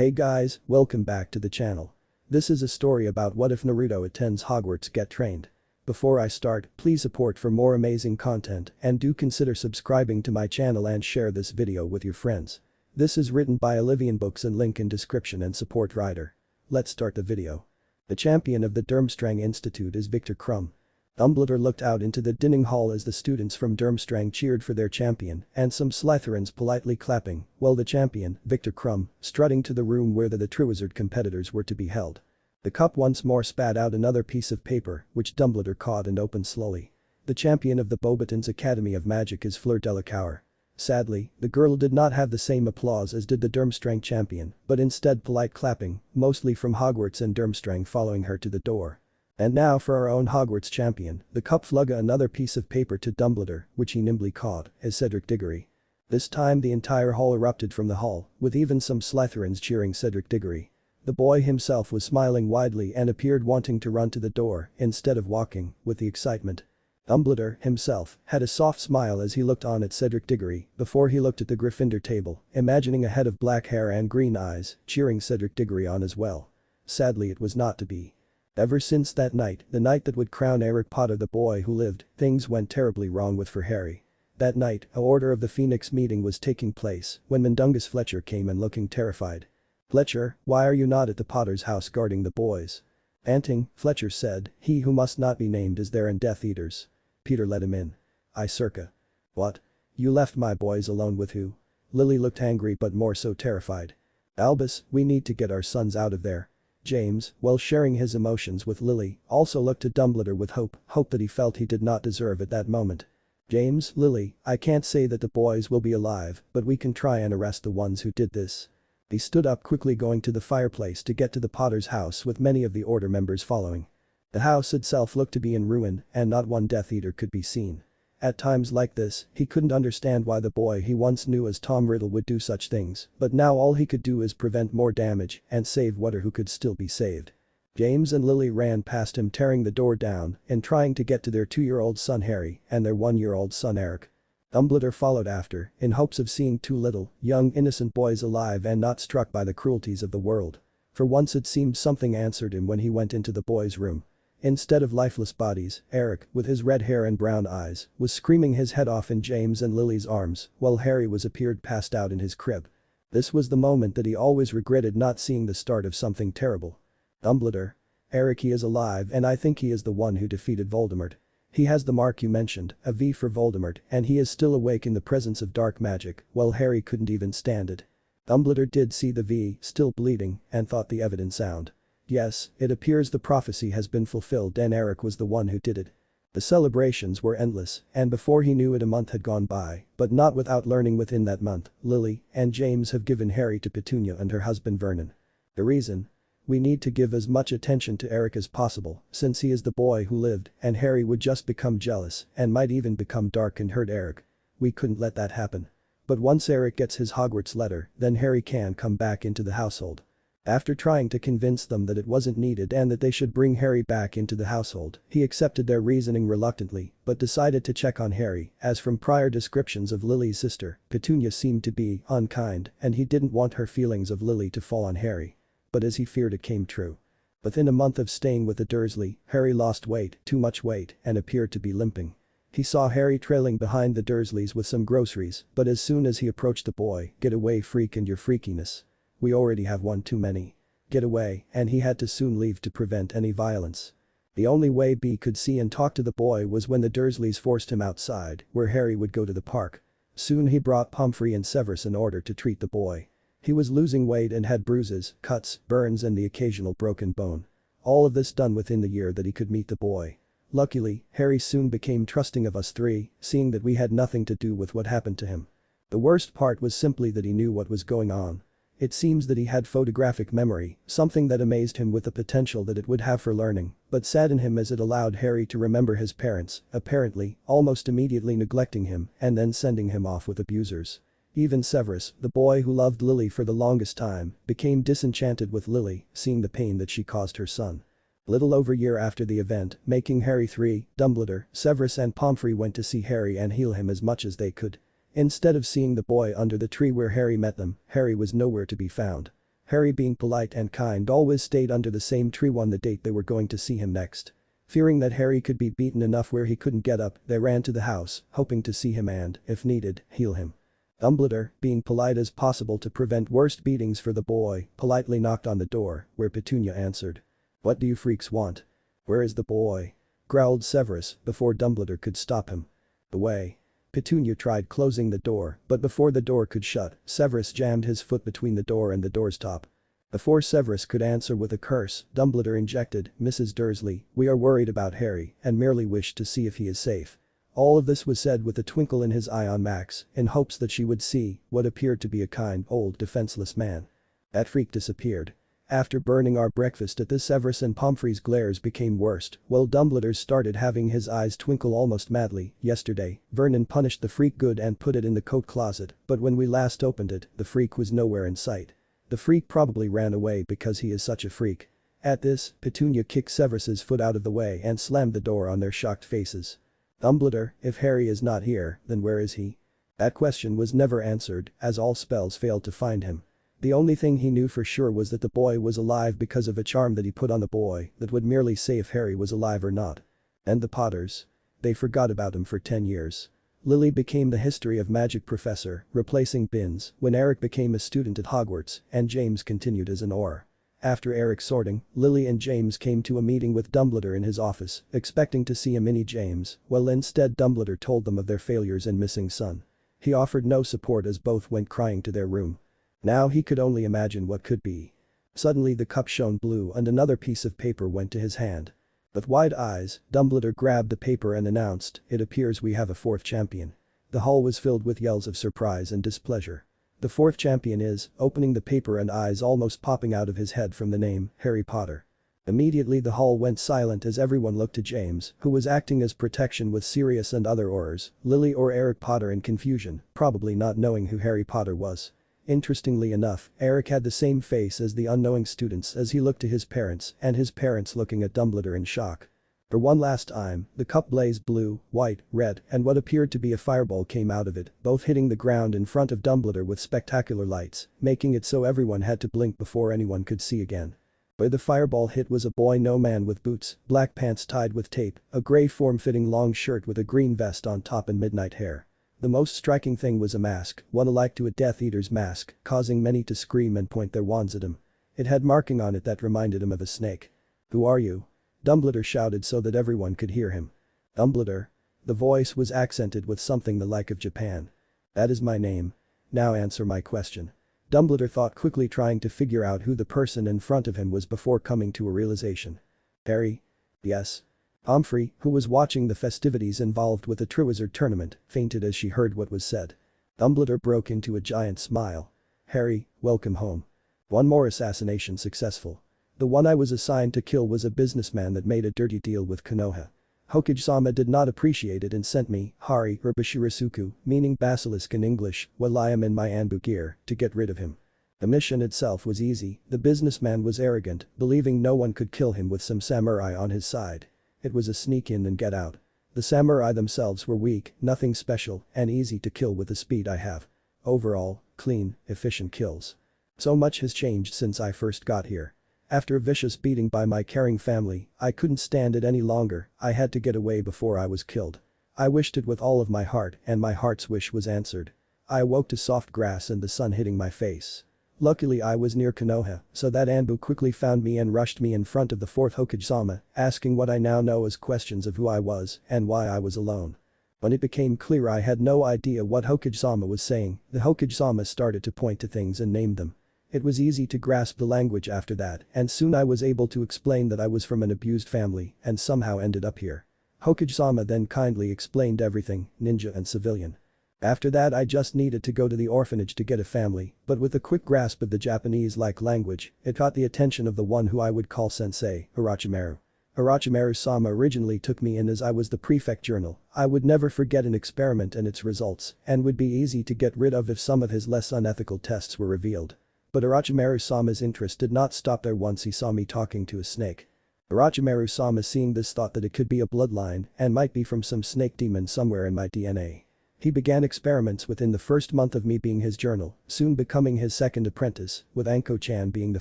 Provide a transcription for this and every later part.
Hey guys, welcome back to the channel. This is a story about what if Naruto attends Hogwarts get trained. Before I start, please support for more amazing content and do consider subscribing to my channel and share this video with your friends. This is written by iliveonbooks and link in description and support writer. Let's start the video. The champion of the Durmstrang Institute is Victor Crumb. Dumbledore looked out into the dining hall as the students from Durmstrang cheered for their champion and some Slytherins politely clapping, while the champion, Victor Crumb, strutting to the room where the Triwizard competitors were to be held. The cup once more spat out another piece of paper, which Dumbledore caught and opened slowly. The champion of the Beauxbatons Academy of Magic is Fleur Delacour. Sadly, the girl did not have the same applause as did the Durmstrang champion, but instead polite clapping, mostly from Hogwarts and Durmstrang following her to the door. And now for our own Hogwarts champion, the cup flung another piece of paper to Dumbledore, which he nimbly caught, as Cedric Diggory. This time the entire hall erupted from the hall, with even some Slytherins cheering Cedric Diggory. The boy himself was smiling widely and appeared wanting to run to the door instead of walking, with the excitement. Dumbledore, himself, had a soft smile as he looked on at Cedric Diggory before he looked at the Gryffindor table, imagining a head of black hair and green eyes, cheering Cedric Diggory on as well. Sadly it was not to be. Ever since that night, the night that would crown Eric Potter the boy who lived, things went terribly wrong for Harry. That night, a Order of the Phoenix meeting was taking place when Mundungus Fletcher came in looking terrified. "Fletcher, why are you not at the Potter's house guarding the boys?" Panting, Fletcher said, "He who must not be named is there and Death Eaters." Peter let him in. "I circa. What? You left my boys alone with who?" Lily looked angry but more so terrified. "Albus, we need to get our sons out of there." James, while sharing his emotions with Lily, also looked to Dumbledore with hope that he felt he did not deserve at that moment. "James, Lily, I can't say that the boys will be alive, but we can try and arrest the ones who did this." He stood up quickly going to the fireplace to get to the Potter's house with many of the Order members following. The house itself looked to be in ruin and not one Death Eater could be seen. At times like this, he couldn't understand why the boy he once knew as Tom Riddle would do such things, but now all he could do is prevent more damage and save who could still be saved. James and Lily ran past him tearing the door down and trying to get to their 2-year-old son Harry and their 1-year-old son Eric. Dumbledore followed after, in hopes of seeing 2 little, young innocent boys alive and not struck by the cruelties of the world. For once it seemed something answered him when he went into the boys' room. Instead of lifeless bodies, Eric, with his red hair and brown eyes, was screaming his head off in James and Lily's arms, while Harry appeared passed out in his crib. This was the moment that he always regretted not seeing the start of something terrible. "Dumbledore. Eric, he is alive and I think he is the one who defeated Voldemort. He has the mark you mentioned, a V for Voldemort, and he is still awake in the presence of dark magic, while Harry couldn't even stand it." Dumbledore did see the V, still bleeding, and thought the evidence sound. "Yes, it appears the prophecy has been fulfilled and Eric was the one who did it." The celebrations were endless, and before he knew it a month had gone by, but not without learning within that month, Lily and James have given Harry to Petunia and her husband Vernon. The reason? "We need to give as much attention to Eric as possible, since he is the boy who lived and Harry would just become jealous and might even become dark and hurt Eric. We couldn't let that happen. But once Eric gets his Hogwarts letter, then Harry can come back into the household." After trying to convince them that it wasn't needed and that they should bring Harry back into the household, he accepted their reasoning reluctantly but decided to check on Harry as from prior descriptions of Lily's sister, Petunia seemed to be unkind and he didn't want her feelings of Lily to fall on Harry. But as he feared it came true. Within a month of staying with the Dursley, Harry lost weight, too much weight, and appeared to be limping. He saw Harry trailing behind the Dursleys with some groceries, but as soon as he approached the boy, "Get away, freak, and your freakiness. We already have one too many. Get away," and he had to soon leave to prevent any violence. The only way B could see and talk to the boy was when the Dursleys forced him outside, where Harry would go to the park. Soon he brought Pomfrey and Severus in order to treat the boy. He was losing weight and had bruises, cuts, burns and the occasional broken bone. All of this done within the year that he could meet the boy. Luckily, Harry soon became trusting of us 3, seeing that we had nothing to do with what happened to him. The worst part was simply that he knew what was going on. It seems that he had photographic memory, something that amazed him with the potential that it would have for learning, but saddened him as it allowed Harry to remember his parents, apparently, almost immediately neglecting him and then sending him off with abusers. Even Severus, the boy who loved Lily for the longest time, became disenchanted with Lily, seeing the pain that she caused her son. Little over a year after the event, making Harry 3, Dumbledore, Severus and Pomfrey went to see Harry and heal him as much as they could. Instead of seeing the boy under the tree where Harry met them, Harry was nowhere to be found. Harry, being polite and kind, always stayed under the same tree on the date they were going to see him next. Fearing that Harry could be beaten enough where he couldn't get up, they ran to the house, hoping to see him and, if needed, heal him. Dumbledore, being polite as possible to prevent worse beatings for the boy, politely knocked on the door, where Petunia answered. "What do you freaks want? Where is the boy?" growled Severus before Dumbledore could stop him. "The way." Petunia tried closing the door, but before the door could shut, Severus jammed his foot between the door and the door's top. Before Severus could answer with a curse, Dumbledore injected, "Mrs. Dursley, we are worried about Harry and merely wish to see if he is safe." All of this was said with a twinkle in his eye on Max, in hopes that she would see what appeared to be a kind, old, defenseless man. That freak disappeared. After burning our breakfast at this, Severus and Pomfrey's glares became worst, while Dumbledore started having his eyes twinkle almost madly. "Yesterday, Vernon punished the freak good and put it in the coat closet, but when we last opened it, the freak was nowhere in sight. The freak probably ran away because he is such a freak." At this, Petunia kicked Severus's foot out of the way and slammed the door on their shocked faces. "Dumbledore, if Harry is not here, then where is he?" That question was never answered, as all spells failed to find him. The only thing he knew for sure was that the boy was alive because of a charm that he put on the boy that would merely say if Harry was alive or not. And the Potters? They forgot about him for 10 years. Lily became the history of magic professor, replacing Binns when Eric became a student at Hogwarts, and James continued as an Auror. After Eric's sorting, Lily and James came to a meeting with Dumbledore in his office, expecting to see a mini James, well instead Dumbledore told them of their failures and missing son. He offered no support as both went crying to their room. Now he could only imagine what could be. Suddenly the cup shone blue and another piece of paper went to his hand. With wide eyes, Dumbledore grabbed the paper and announced, "It appears we have a fourth champion." The hall was filled with yells of surprise and displeasure. "The fourth champion is," opening the paper and eyes almost popping out of his head from the name, "Harry Potter." Immediately the hall went silent as everyone looked to James, who was acting as protection with Sirius and other Aurors, Lily or Eric Potter in confusion, probably not knowing who Harry Potter was. Interestingly enough, Eric had the same face as the unknowing students as he looked to his parents and his parents looking at Dumbledore in shock. For one last time, the cup blazed blue, white, red, and what appeared to be a fireball came out of it, both hitting the ground in front of Dumbledore with spectacular lights, making it so everyone had to blink before anyone could see again. Where the fireball hit was a boy, no man, with boots, black pants tied with tape, a grey form-fitting long shirt with a green vest on top and midnight hair. The most striking thing was a mask, one alike to a Death Eater's mask, causing many to scream and point their wands at him. It had marking on it that reminded him of a snake. "Who are you?" Dumbledore shouted so that everyone could hear him. "Dumbledore?" The voice was accented with something the like of Japan. "That is my name. Now answer my question." Dumbledore thought quickly, trying to figure out who the person in front of him was before coming to a realization. "Harry?" "Yes." Pomfrey, who was watching the festivities involved with the Triwizard tournament, fainted as she heard what was said. Dumbledore broke into a giant smile. "Harry, welcome home. One more assassination successful. The one I was assigned to kill was a businessman that made a dirty deal with Konoha. Hokage-sama did not appreciate it and sent me, Hari or Bashirasuku, meaning basilisk in English, while I am in my Anbu gear, to get rid of him. The mission itself was easy. The businessman was arrogant, believing no one could kill him with some samurai on his side. It was a sneak in and get out. The samurai themselves were weak, nothing special, and easy to kill with the speed I have. Overall, clean, efficient kills. So much has changed since I first got here. After a vicious beating by my caring family, I couldn't stand it any longer. I had to get away before I was killed. I wished it with all of my heart and my heart's wish was answered. I awoke to soft grass and the sun hitting my face. Luckily I was near Konoha, so that Anbu quickly found me and rushed me in front of the fourth Hokage-sama, asking what I now know as questions of who I was and why I was alone. When it became clear I had no idea what Hokage-sama was saying, the Hokage-sama started to point to things and name them. It was easy to grasp the language after that, and soon I was able to explain that I was from an abused family and somehow ended up here. Hokage-sama then kindly explained everything, ninja and civilian. After that I just needed to go to the orphanage to get a family, but with a quick grasp of the Japanese-like language, it caught the attention of the one who I would call sensei, Orochimaru. Orochimaru-sama originally took me in as I was the prefect journal. I would never forget an experiment and its results, and would be easy to get rid of if some of his less unethical tests were revealed. But Orochimaru-sama's interest did not stop there once he saw me talking to a snake. Orochimaru-sama, seeing this, thought that it could be a bloodline and might be from some snake demon somewhere in my DNA. He began experiments within the first month of me being his journal, soon becoming his second apprentice, with Anko-chan being the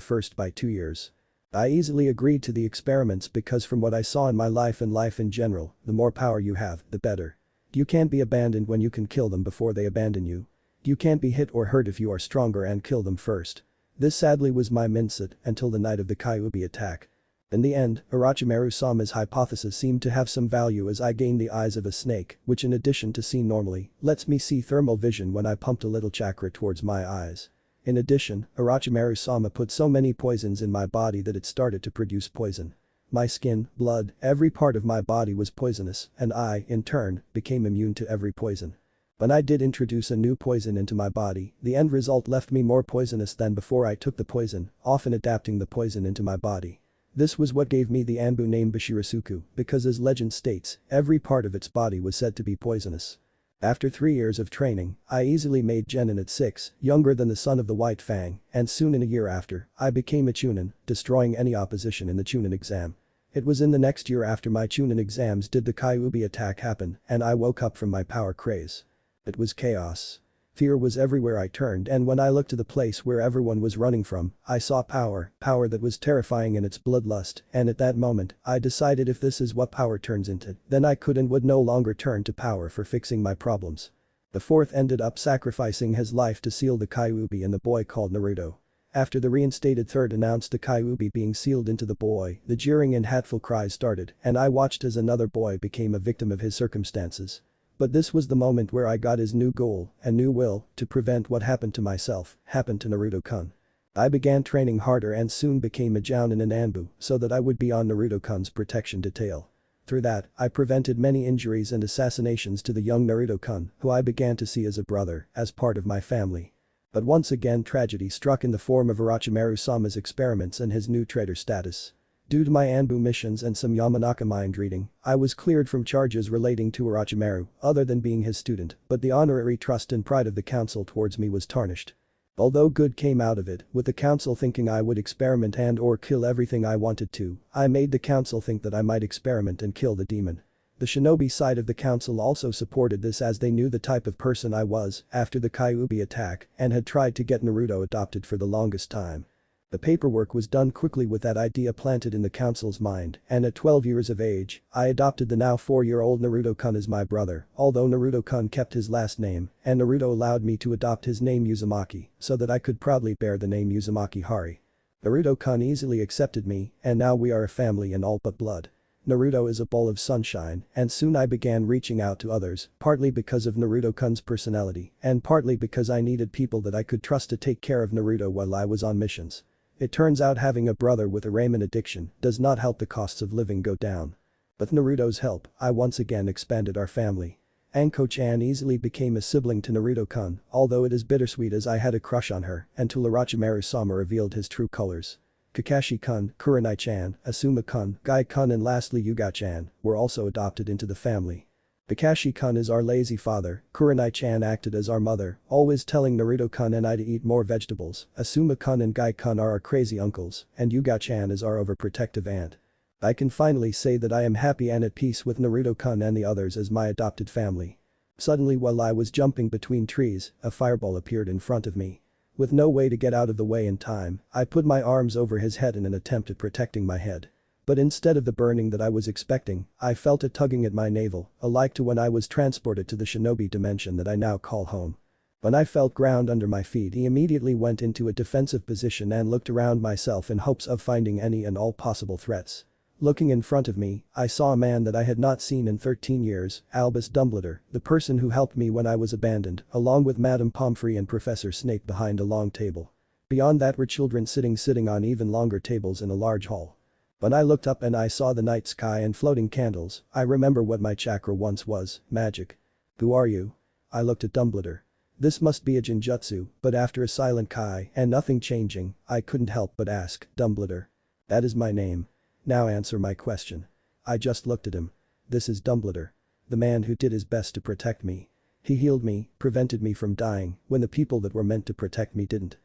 first by 2 years. I easily agreed to the experiments because from what I saw in my life and life in general, the more power you have, the better. You can't be abandoned when you can kill them before they abandon you. You can't be hit or hurt if you are stronger and kill them first. This sadly was my mindset until the night of the Kyuubi attack. In the end, Orochimaru-sama's hypothesis seemed to have some value as I gained the eyes of a snake, which in addition to seeing normally, lets me see thermal vision when I pumped a little chakra towards my eyes. In addition, Orochimaru-sama put so many poisons in my body that it started to produce poison. My skin, blood, every part of my body was poisonous, and I, in turn, became immune to every poison. When I did introduce a new poison into my body, the end result left me more poisonous than before I took the poison, often adapting the poison into my body. This was what gave me the Anbu name Bashirasuku, because as legend states, every part of its body was said to be poisonous. After 3 years of training, I easily made Genin at 6, younger than the son of the White Fang, and soon in a year after, I became a Chunin, destroying any opposition in the Chunin exam. It was in the next year after my Chunin exams did the Kyuubi attack happen, and I woke up from my power craze. It was chaos. Fear was everywhere I turned, and when I looked to the place where everyone was running from, I saw power that was terrifying in its bloodlust, and at that moment, I decided if this is what power turns into, then I could and would no longer turn to power for fixing my problems. The fourth ended up sacrificing his life to seal the Kyuubi and the boy called Naruto. After the reinstated third announced the Kyuubi being sealed into the boy, the jeering and hateful cries started, and I watched as another boy became a victim of his circumstances. But this was the moment where I got his new goal and new will to prevent what happened to myself, happened to Naruto-kun. I began training harder and soon became a Jounin and Anbu so that I would be on Naruto-kun's protection detail. Through that, I prevented many injuries and assassinations to the young Naruto-kun, who I began to see as a brother, as part of my family. But once again tragedy struck in the form of Orochimaru-sama's experiments and his new traitor status. Due to my Anbu missions and some Yamanaka mind reading, I was cleared from charges relating to Orochimaru, other than being his student, but the honorary trust and pride of the council towards me was tarnished. Although good came out of it, with the council thinking I would experiment and or kill everything I wanted to, I made the council think that I might experiment and kill the demon. The shinobi side of the council also supported this as they knew the type of person I was after the Kyuubi attack and had tried to get Naruto adopted for the longest time. The paperwork was done quickly with that idea planted in the council's mind, and at 12 years of age, I adopted the now 4-year-old Naruto-kun as my brother, although Naruto-kun kept his last name, and Naruto allowed me to adopt his name Uzumaki, so that I could proudly bear the name Uzumaki Hari. Naruto-kun easily accepted me, and now we are a family in all but blood. Naruto is a bowl of sunshine, and soon I began reaching out to others, partly because of Naruto-kun's personality, and partly because I needed people that I could trust to take care of Naruto while I was on missions. It turns out having a brother with a ramen addiction does not help the costs of living go down. With Naruto's help, I once again expanded our family. Anko-chan easily became a sibling to Naruto-kun, although it is bittersweet as I had a crush on her until Orochimaru-sama revealed his true colors. Kakashi-kun, Kurenai-chan, Asuma-kun, Gai-kun and lastly Yuga-chan were also adopted into the family. Kakashi-kun is our lazy father, Kurenai-chan acted as our mother, always telling Naruto-kun and I to eat more vegetables, Asuma-kun and Gai-kun are our crazy uncles, and Yuga-chan is our overprotective aunt. I can finally say that I am happy and at peace with Naruto-kun and the others as my adopted family. Suddenly while I was jumping between trees, a fireball appeared in front of me. With no way to get out of the way in time, I put my arms over his head in an attempt at protecting my head. But instead of the burning that I was expecting, I felt a tugging at my navel, alike to when I was transported to the shinobi dimension that I now call home. When I felt ground under my feet, he immediately went into a defensive position and looked around myself in hopes of finding any and all possible threats. Looking in front of me, I saw a man that I had not seen in 13 years, Albus Dumbledore, the person who helped me when I was abandoned, along with Madame Pomfrey and Professor Snape behind a long table. Beyond that were children sitting on even longer tables in a large hall. When I looked up and I saw the night sky and floating candles, I remember what my chakra once was, magic. Who are you? I looked at Dumbledore. This must be a Jinjutsu, but after a silent kai and nothing changing, I couldn't help but ask, Dumbledore. That is my name. Now answer my question. I just looked at him. This is Dumbledore. The man who did his best to protect me. He healed me, prevented me from dying, when the people that were meant to protect me didn't.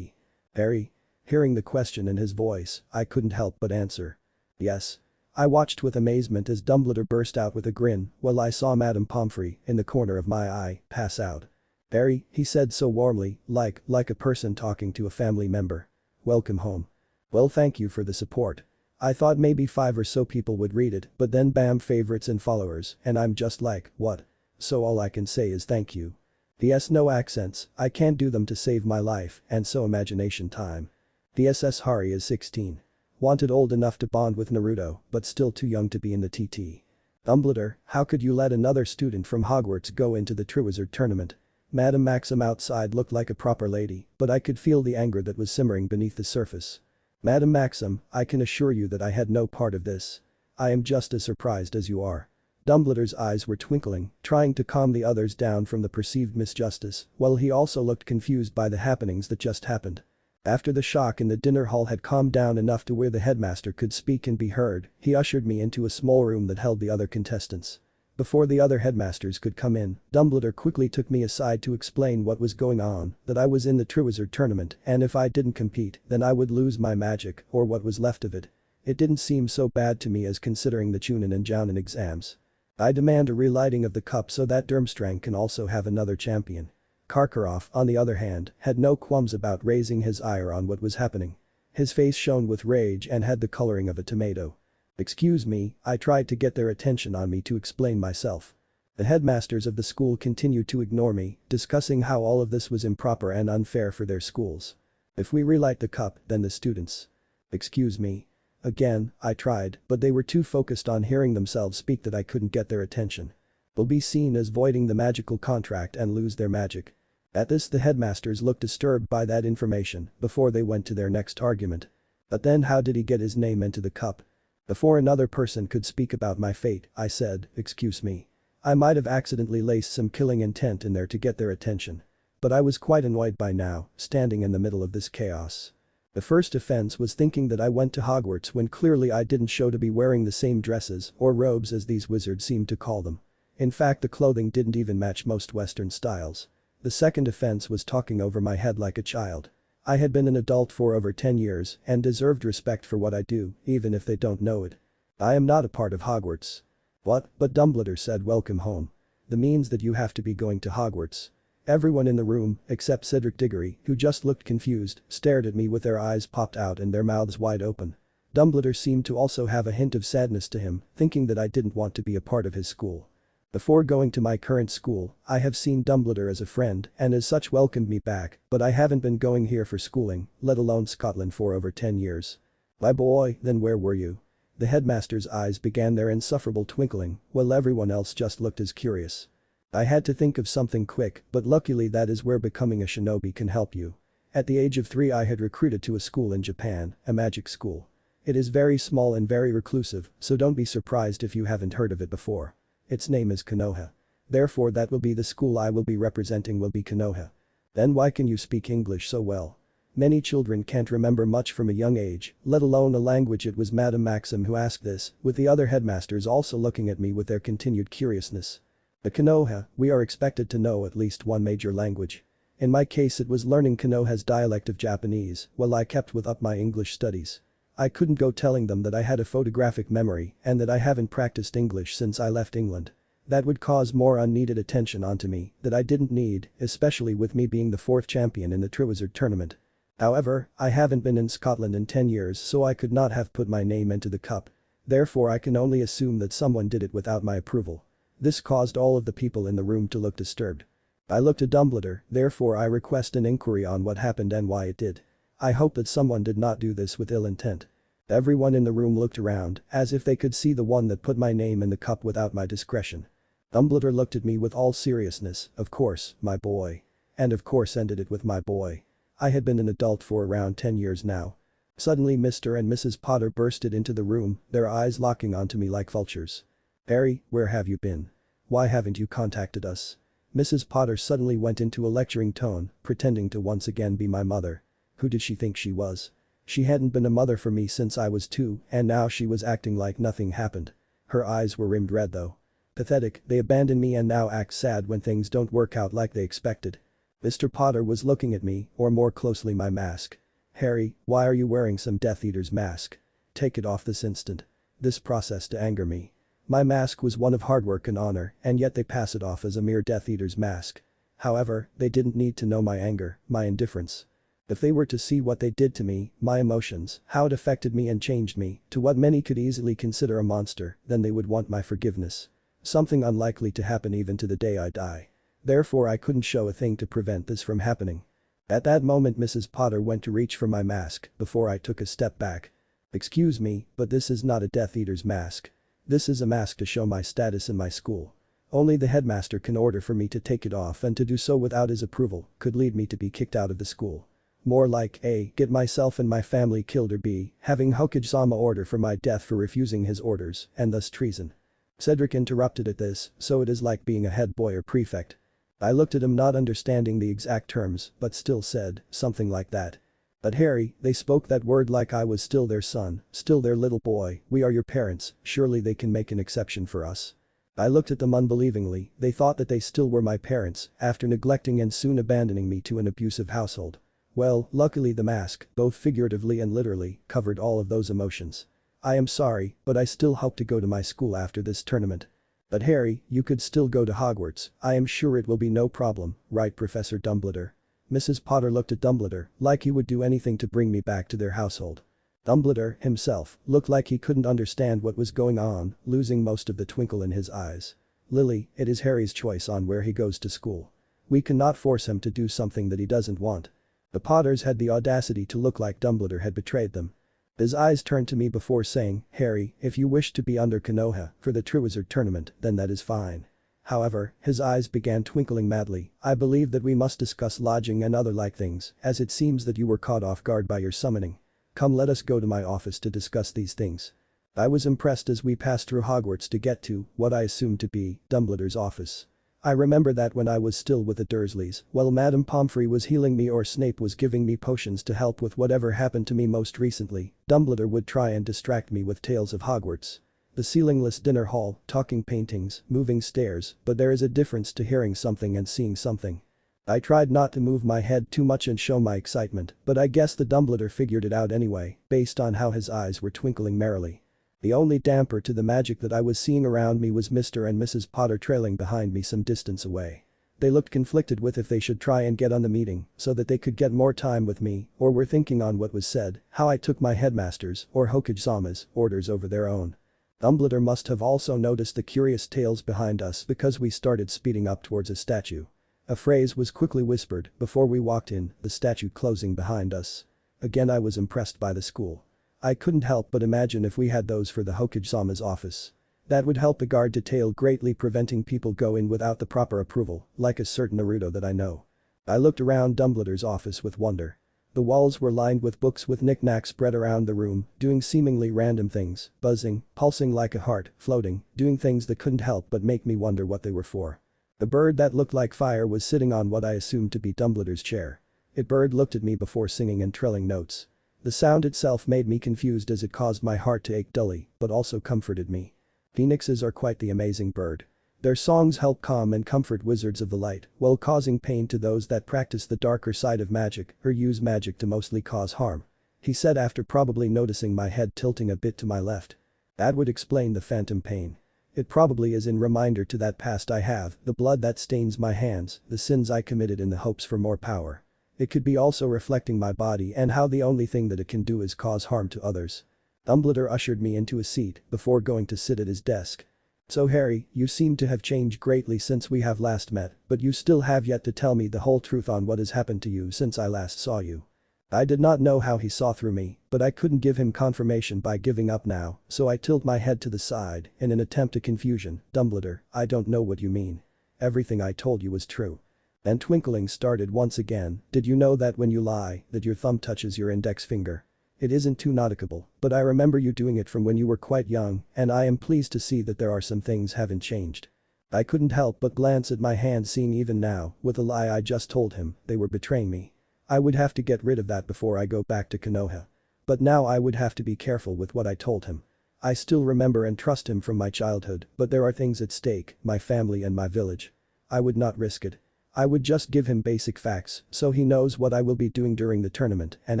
Harry? Hearing the question in his voice, I couldn't help but answer. Yes. I watched with amazement as Dumbledore burst out with a grin while I saw Madame Pomfrey, in the corner of my eye, pass out. "Harry," he said so warmly, like a person talking to a family member. "Welcome home." "Well, thank you for the support. I thought maybe 5 or so people would read it, but then bam, favorites and followers, and I'm just like, what? So all I can say is thank you. PS no accents, I can't do them to save my life, and so imagination time. PSS Hari is 16. Wanted old enough to bond with Naruto, but still too young to be in the TT. Dumbledore, how could you let another student from Hogwarts go into the Triwizard Tournament? Madame Maxim outside looked like a proper lady, but I could feel the anger that was simmering beneath the surface. Madame Maxim, I can assure you that I had no part of this. I am just as surprised as you are. Dumbledore's eyes were twinkling, trying to calm the others down from the perceived misjustice, while he also looked confused by the happenings that just happened. After the shock in the dinner hall had calmed down enough to where the headmaster could speak and be heard, he ushered me into a small room that held the other contestants. Before the other headmasters could come in, Dumbledore quickly took me aside to explain what was going on, that I was in the Triwizard Tournament and if I didn't compete, then I would lose my magic, or what was left of it. It didn't seem so bad to me as considering the Chunin and Jounin exams. I demand a relighting of the cup so that Durmstrang can also have another champion. Karkaroff, on the other hand, had no qualms about raising his ire on what was happening. His face shone with rage and had the coloring of a tomato. "Excuse me," I tried to get their attention on me to explain myself. The headmasters of the school continued to ignore me, discussing how all of this was improper and unfair for their schools. "If we relight the cup, then the students." "Excuse me." Again, I tried, but they were too focused on hearing themselves speak that I couldn't get their attention. "Will be seen as voiding the magical contract and lose their magic." At this the headmasters looked disturbed by that information before they went to their next argument. "But then how did he get his name into the cup?" Before another person could speak about my fate, I said, "Excuse me. I might have accidentally laced some killing intent in there to get their attention." But I was quite annoyed by now, standing in the middle of this chaos. The first offense was thinking that I went to Hogwarts when clearly I didn't show to be wearing the same dresses or robes as these wizards seemed to call them. In fact, the clothing didn't even match most Western styles. The second offense was talking over my head like a child. I had been an adult for over 10 years and deserved respect for what I do, even if they don't know it. I am not a part of Hogwarts. "What?" But Dumbledore said, "Welcome home. That means that you have to be going to Hogwarts." Everyone in the room, except Cedric Diggory, who just looked confused, stared at me with their eyes popped out and their mouths wide open. Dumbledore seemed to also have a hint of sadness to him, thinking that I didn't want to be a part of his school. Before going to my current school, I have seen Dumbledore as a friend and as such welcomed me back, but I haven't been going here for schooling, let alone Scotland, for over 10 years. "My boy, then where were you?" The headmaster's eyes began their insufferable twinkling, while everyone else just looked as curious. I had to think of something quick, but luckily that is where becoming a shinobi can help you. At the age of 3 I had recruited to a school in Japan, a magic school. It is very small and very reclusive, so don't be surprised if you haven't heard of it before. Its name is Konoha. Therefore that will be the school I will be representing, will be Konoha. Then why can you speak English so well? Many children can't remember much from a young age, let alone a language. It was Madame Maxim who asked this, with the other headmasters also looking at me with their continued curiousness. The Konoha, we are expected to know at least one major language. In my case it was learning Konoha's dialect of Japanese, while I kept with up my English studies. I couldn't go telling them that I had a photographic memory and that I haven't practiced English since I left England. That would cause more unneeded attention onto me that I didn't need, especially with me being the 4th champion in the Triwizard Tournament. However, I haven't been in Scotland in 10 years, so I could not have put my name into the cup. Therefore I can only assume that someone did it without my approval. This caused all of the people in the room to look disturbed. I looked at Dumbledore, therefore I request an inquiry on what happened and why it did. I hope that someone did not do this with ill intent. Everyone in the room looked around, as if they could see the one that put my name in the cup without my discretion. Dumbledore looked at me with all seriousness, "Of course, my boy." And of course ended it with "my boy." I had been an adult for around 10 years now. Suddenly Mr. and Mrs. Potter bursted into the room, their eyes locking onto me like vultures. "Harry, where have you been? Why haven't you contacted us?" Mrs. Potter suddenly went into a lecturing tone, pretending to once again be my mother. Who did she think she was? She hadn't been a mother for me since I was 2, and now she was acting like nothing happened. Her eyes were rimmed red though. Pathetic, they abandon me and now act sad when things don't work out like they expected. Mr. Potter was looking at me, or more closely my mask. "Harry, why are you wearing some Death Eater's mask? Take it off this instant." this process to anger me. My mask was one of hard work and honor, and yet they pass it off as a mere Death Eater's mask. However, they didn't need to know my anger, my indifference. If they were to see what they did to me, my emotions, how it affected me and changed me to what many could easily consider a monster, then they would want my forgiveness. Something unlikely to happen even to the day I die. Therefore I couldn't show a thing to prevent this from happening. At that moment Mrs. Potter went to reach for my mask before I took a step back. Excuse me, but this is not a Death Eater's mask. This is a mask to show my status in my school. Only the headmaster can order for me to take it off, and to do so without his approval could lead me to be kicked out of the school. More like A. Get myself and my family killed, or B. Having Hokage-sama order for my death for refusing his orders and thus treason. Cedric interrupted at this, so it is like being a head boy or prefect. I looked at him, not understanding the exact terms, but still said something like that. But Harry, they spoke that word like I was still their son, still their little boy. We are your parents, surely they can make an exception for us. I looked at them unbelievingly. They thought that they still were my parents after neglecting and soon abandoning me to an abusive household. Well, luckily the mask, both figuratively and literally, covered all of those emotions. I am sorry, but I still hope to go to my school after this tournament. But Harry, you could still go to Hogwarts. I am sure it will be no problem, right, Professor Dumbledore? Mrs. Potter looked at Dumbledore like he would do anything to bring me back to their household. Dumbledore, himself, looked like he couldn't understand what was going on, losing most of the twinkle in his eyes. Lily, it is Harry's choice on where he goes to school. We cannot force him to do something that he doesn't want. The Potters had the audacity to look like Dumbledore had betrayed them. His eyes turned to me before saying, Harry, if you wish to be under Konoha for the Triwizard Tournament, then that is fine. However, his eyes began twinkling madly. I believe that we must discuss lodging and other like things, as it seems that you were caught off guard by your summoning. Come, let us go to my office to discuss these things. I was impressed as we passed through Hogwarts to get to what I assumed to be Dumbledore's office. I remember that when I was still with the Dursleys, while Madame Pomfrey was healing me or Snape was giving me potions to help with whatever happened to me most recently, Dumbledore would try and distract me with tales of Hogwarts. The ceilingless dinner hall, talking paintings, moving stairs, but there is a difference to hearing something and seeing something. I tried not to move my head too much and show my excitement, but I guess the Dumbledore figured it out anyway, based on how his eyes were twinkling merrily. The only damper to the magic that I was seeing around me was Mr. and Mrs. Potter trailing behind me some distance away. They looked conflicted with if they should try and get on the meeting so that they could get more time with me, or were thinking on what was said, how I took my headmaster's or Hokage-sama's orders over their own. Dumbledore must have also noticed the curious tales behind us because we started speeding up towards a statue. A phrase was quickly whispered before we walked in, the statue closing behind us. Again I was impressed by the school. I couldn't help but imagine if we had those for the Hokage-sama's office. That would help the guard detail greatly, preventing people go in without the proper approval, like a certain Naruto that I know. I looked around Dumbledore's office with wonder. The walls were lined with books with knickknacks spread around the room, doing seemingly random things, buzzing, pulsing like a heart, floating, doing things that couldn't help but make me wonder what they were for. The bird that looked like fire was sitting on what I assumed to be Dumbledore's chair. It bird looked at me before singing and trilling notes. The sound itself made me confused as it caused my heart to ache dully, but also comforted me. Phoenixes are quite the amazing bird. Their songs help calm and comfort wizards of the light, while causing pain to those that practice the darker side of magic or use magic to mostly cause harm. He said after probably noticing my head tilting a bit to my left. That would explain the phantom pain. It probably is in reminder to that past I have, the blood that stains my hands, the sins I committed in the hopes for more power. It could be also reflecting my body and how the only thing that it can do is cause harm to others. Dumbledore ushered me into a seat before going to sit at his desk. So Harry, you seem to have changed greatly since we have last met, but you still have yet to tell me the whole truth on what has happened to you since I last saw you. I did not know how he saw through me, but I couldn't give him confirmation by giving up now, so I tilted my head to the side in an attempt at confusion. Dumbledore, I don't know what you mean. Everything I told you was true. And twinkling started once again. Did you know that when you lie, that your thumb touches your index finger? It isn't too nautical, but I remember you doing it from when you were quite young, and I am pleased to see that there are some things haven't changed. I couldn't help but glance at my hand, seeing even now, with the lie I just told him, they were betraying me. I would have to get rid of that before I go back to Konoha. But now I would have to be careful with what I told him. I still remember and trust him from my childhood, but there are things at stake, my family and my village. I would not risk it. I would just give him basic facts so he knows what I will be doing during the tournament and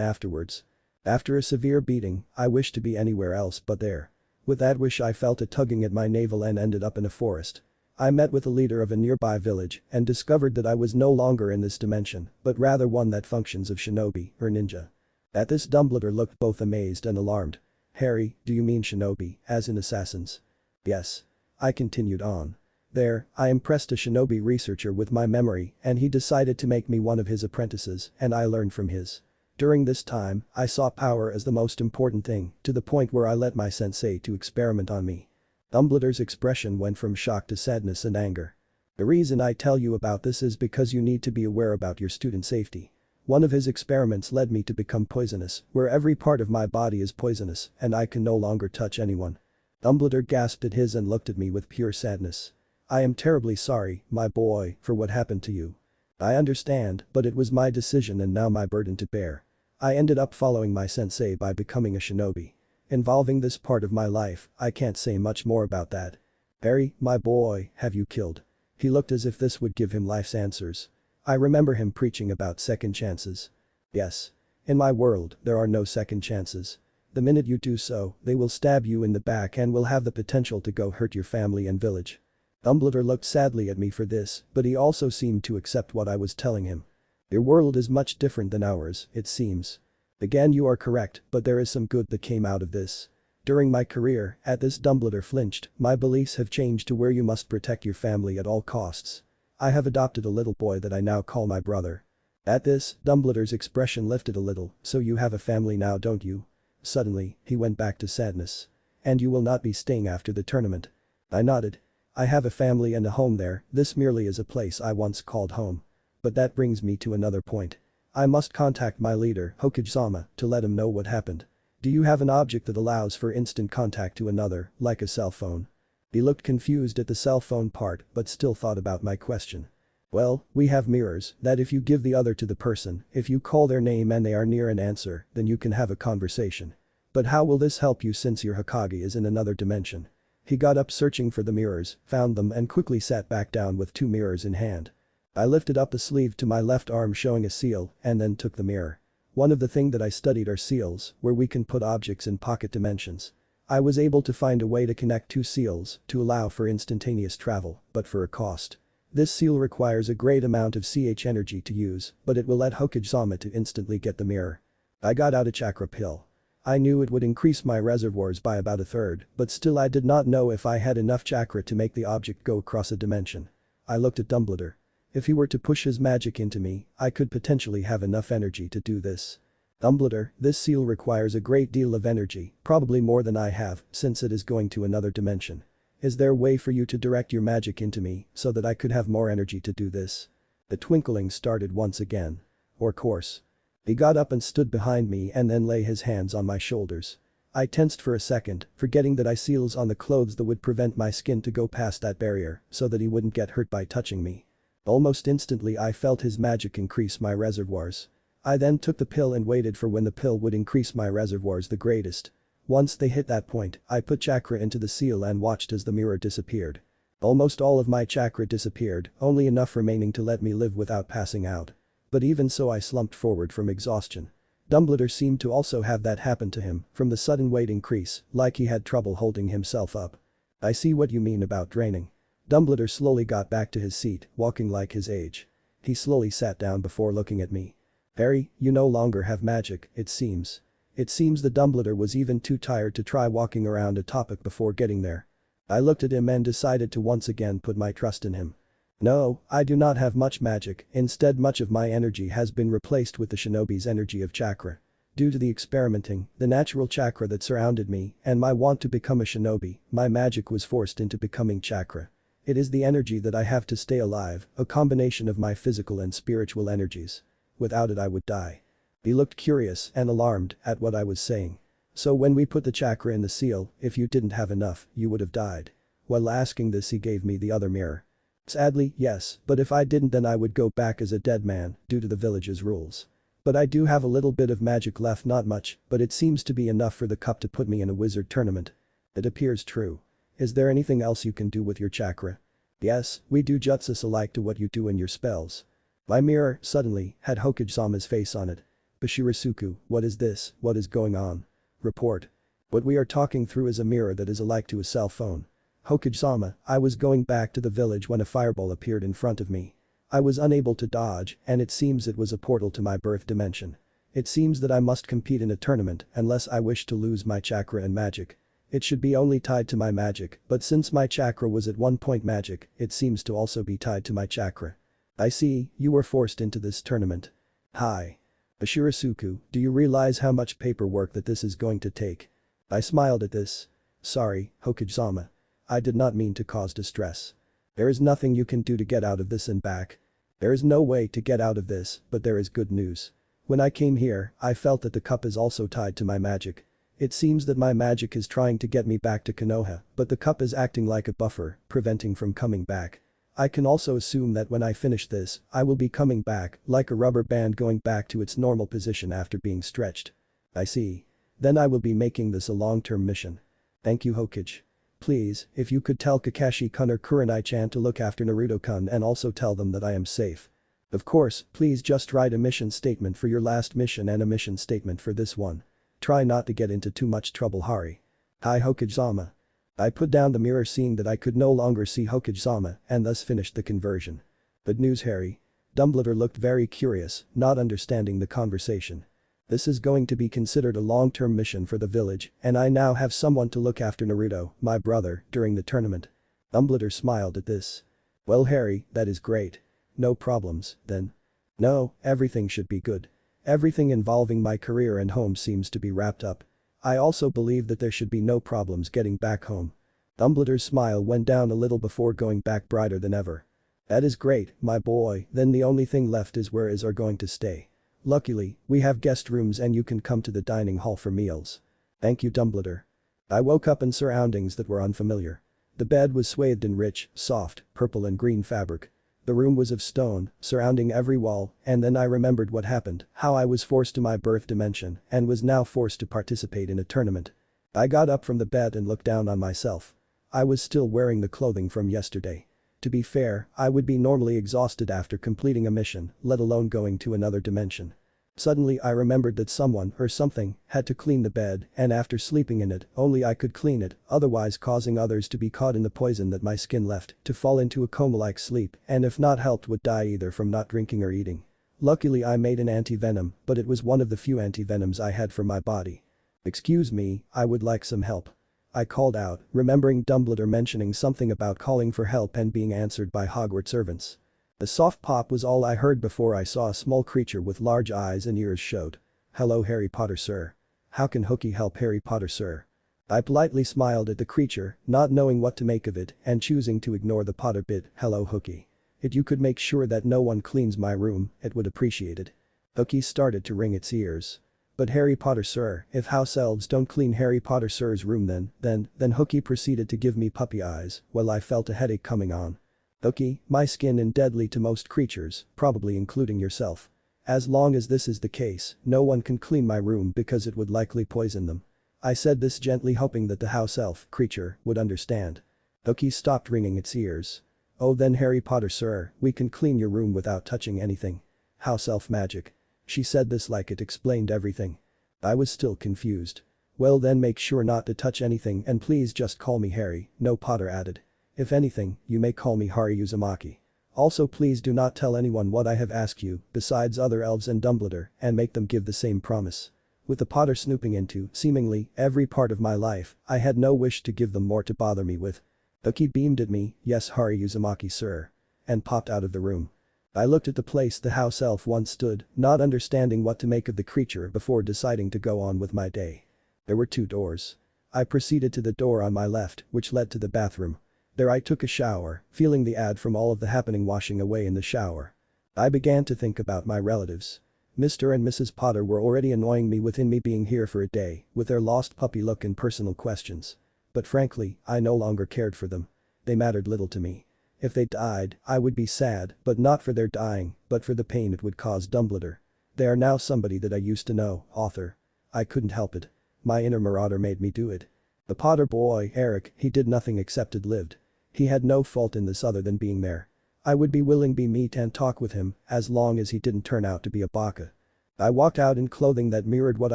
afterwards. After a severe beating, I wish to be anywhere else but there. With that wish I felt a tugging at my navel and ended up in a forest. I met with the leader of a nearby village and discovered that I was no longer in this dimension, but rather one that functions of shinobi or ninja. At this Dumbledore looked both amazed and alarmed. Harry, do you mean shinobi, as in assassins? Yes. I continued on. There, I impressed a shinobi researcher with my memory and he decided to make me one of his apprentices and I learned from his. During this time, I saw power as the most important thing, to the point where I let my sensei to experiment on me. Dumbledore's expression went from shock to sadness and anger. The reason I tell you about this is because you need to be aware about your student safety. One of his experiments led me to become poisonous, where every part of my body is poisonous and I can no longer touch anyone. Dumbledore gasped at his and looked at me with pure sadness. I am terribly sorry, my boy, for what happened to you. I understand, but it was my decision and now my burden to bear. I ended up following my sensei by becoming a shinobi. Involving this part of my life, I can't say much more about that. Harry, my boy, have you killed? He looked as if this would give him life's answers. I remember him preaching about second chances. Yes. In my world, there are no second chances. The minute you do so, they will stab you in the back and will have the potential to go hurt your family and village. Dumbledore looked sadly at me for this, but he also seemed to accept what I was telling him. Your world is much different than ours, it seems. Again, you are correct, but there is some good that came out of this. During my career, at this Dumbledore flinched, my beliefs have changed to where you must protect your family at all costs. I have adopted a little boy that I now call my brother. At this, Dumbledore's expression lifted a little, so you have a family now, don't you? Suddenly, he went back to sadness. And you will not be staying after the tournament. I nodded. I have a family and a home there, this merely is a place I once called home. But that brings me to another point. I must contact my leader, Hokage-sama, to let him know what happened. Do you have an object that allows for instant contact to another, like a cell phone? He looked confused at the cell phone part but still thought about my question. Well, we have mirrors, that if you give the other to the person, if you call their name and they are near an answer, then you can have a conversation. But how will this help you since your Hokage is in another dimension? He got up searching for the mirrors, found them and quickly sat back down with 2 mirrors in hand. I lifted up the sleeve to my left arm showing a seal and then took the mirror. One of the thing that I studied are seals, where we can put objects in pocket dimensions. I was able to find a way to connect 2 seals to allow for instantaneous travel, but for a cost. This seal requires a great amount of CH energy to use, but it will let Hokage-sama to instantly get the mirror. I got out a chakra pill. I knew it would increase my reservoirs by about 1/3, but still I did not know if I had enough chakra to make the object go across a dimension. I looked at Dumbledore. If he were to push his magic into me, I could potentially have enough energy to do this. Dumbledore, this seal requires a great deal of energy, probably more than I have, since it is going to another dimension. Is there a way for you to direct your magic into me, so that I could have more energy to do this? The twinkling started once again. Of course. He got up and stood behind me and then lay his hands on my shoulders. I tensed for a second, forgetting that I seals on the clothes that would prevent my skin to go past that barrier, so that he wouldn't get hurt by touching me. Almost instantly I felt his magic increase my reservoirs. I then took the pill and waited for when the pill would increase my reservoirs the greatest. Once they hit that point, I put chakra into the seal and watched as the mirror disappeared. Almost all of my chakra disappeared, only enough remaining to let me live without passing out. But even so I slumped forward from exhaustion. Dumbledore seemed to also have that happen to him, from the sudden weight increase, like he had trouble holding himself up. I see what you mean about draining. Dumbledore slowly got back to his seat, walking like his age. He slowly sat down before looking at me. Harry, you no longer have magic, it seems. It seems the Dumbledore was even too tired to try walking around a topic before getting there. I looked at him and decided to once again put my trust in him. No, I do not have much magic, instead much of my energy has been replaced with the shinobi's energy of chakra. Due to the experimenting, the natural chakra that surrounded me, and my want to become a shinobi, my magic was forced into becoming chakra. It is the energy that I have to stay alive, a combination of my physical and spiritual energies. Without it I would die. He looked curious and alarmed at what I was saying. So when we put the chakra in the seal, if you didn't have enough, you would have died. While asking this he gave me the other mirror. Sadly, yes, but if I didn't then I would go back as a dead man, due to the village's rules. But I do have a little bit of magic left, not much, but it seems to be enough for the cup to put me in a wizard tournament. It appears true. Is there anything else you can do with your chakra? Yes, we do jutsus alike to what you do in your spells. My mirror, suddenly, had Hokage-sama's face on it. Bashirasuku, what is this, what is going on? Report. What we are talking through is a mirror that is alike to a cell phone. Hokage-sama, I was going back to the village when a fireball appeared in front of me. I was unable to dodge, and it seems it was a portal to my birth dimension. It seems that I must compete in a tournament unless I wish to lose my chakra and magic. It should be only tied to my magic, but since my chakra was at one point magic, it seems to also be tied to my chakra. I see, you were forced into this tournament. Hi. Ashirasuku, do you realize how much paperwork that this is going to take? I smiled at this. Sorry, Hokage-sama. I did not mean to cause distress. There is nothing you can do to get out of this and back. There is no way to get out of this, but there is good news. When I came here, I felt that the cup is also tied to my magic. It seems that my magic is trying to get me back to Konoha, but the cup is acting like a buffer, preventing from coming back. I can also assume that when I finish this, I will be coming back, like a rubber band going back to its normal position after being stretched. I see. Then I will be making this a long-term mission. Thank you, Hokage. Please, if you could tell Kakashi-kun or Kurenai-chan to look after Naruto-kun and also tell them that I am safe. Of course, please just write a mission statement for your last mission and a mission statement for this one. Try not to get into too much trouble, Hari. Hi, Hokage-sama. I put down the mirror seeing that I could no longer see Hokage-sama and thus finished the conversion. Good news, Harry. Dumbledore looked very curious, not understanding the conversation. This is going to be considered a long-term mission for the village, and I now have someone to look after Naruto, my brother, during the tournament. Dumbledore smiled at this. Well, Harry, that is great. No problems, then. No, everything should be good. Everything involving my career and home seems to be wrapped up. I also believe that there should be no problems getting back home. Dumbledore's smile went down a little before going back brighter than ever. That is great, my boy, then the only thing left is where is are going to stay. Luckily, we have guest rooms and you can come to the dining hall for meals. Thank you, Dumbledore. I woke up in surroundings that were unfamiliar. The bed was swathed in rich, soft, purple and green fabric. The room was of stone, surrounding every wall, and then I remembered what happened, how I was forced to my birth dimension and was now forced to participate in a tournament. I got up from the bed and looked down on myself. I was still wearing the clothing from yesterday. To be fair, I would be normally exhausted after completing a mission, let alone going to another dimension. Suddenly I remembered that someone or something had to clean the bed and after sleeping in it, only I could clean it, otherwise causing others to be caught in the poison that my skin left, to fall into a coma-like sleep and if not helped would die either from not drinking or eating. Luckily I made an anti-venom, but it was one of the few anti-venoms I had for my body. Excuse me, I would like some help. I called out, remembering Dumbledore mentioning something about calling for help and being answered by Hogwarts servants. A soft pop was all I heard before I saw a small creature with large eyes and ears showed. Hello, Harry Potter, sir. How can Hookie help Harry Potter, sir? I politely smiled at the creature, not knowing what to make of it and choosing to ignore the Potter bit. Hello, Hookie. If you could make sure that no one cleans my room, it would appreciate it. Hookie started to wring its ears. But Harry Potter, sir, if house elves don't clean Harry Potter, sir's room then Hookie proceeded to give me puppy eyes while I felt a headache coming on. Hookie, my skin is deadly to most creatures, probably including yourself. As long as this is the case, no one can clean my room because it would likely poison them. I said this gently hoping that the house elf creature would understand. Hookie stopped wringing its ears. Oh then Harry Potter, sir, we can clean your room without touching anything. House elf magic. She said this like it explained everything. I was still confused. Well then make sure not to touch anything and please just call me Harry, no Potter added. If anything, you may call me Hari Uzumaki. Also please do not tell anyone what I have asked you, besides other elves and Dumbledore, and make them give the same promise. With the Potter snooping into, seemingly, every part of my life, I had no wish to give them more to bother me with. Hookie beamed at me, yes Hari Uzumaki sir. And popped out of the room. I looked at the place the house elf once stood, not understanding what to make of the creature before deciding to go on with my day. There were 2 doors. I proceeded to the door on my left, which led to the bathroom. There I took a shower, feeling the ad from all of the happening washing away in the shower. I began to think about my relatives. Mr. and Mrs. Potter were already annoying me within me being here for a day, with their lost puppy look and personal questions. But frankly, I no longer cared for them. They mattered little to me. If they died, I would be sad, but not for their dying, but for the pain it would cause Dumbledore. They are now somebody that I used to know, author. I couldn't help it. My inner marauder made me do it. The Potter boy, Eric, he did nothing except it lived. He had no fault in this other than being there. I would be willing to meet and talk with him, as long as he didn't turn out to be a baka. I walked out in clothing that mirrored what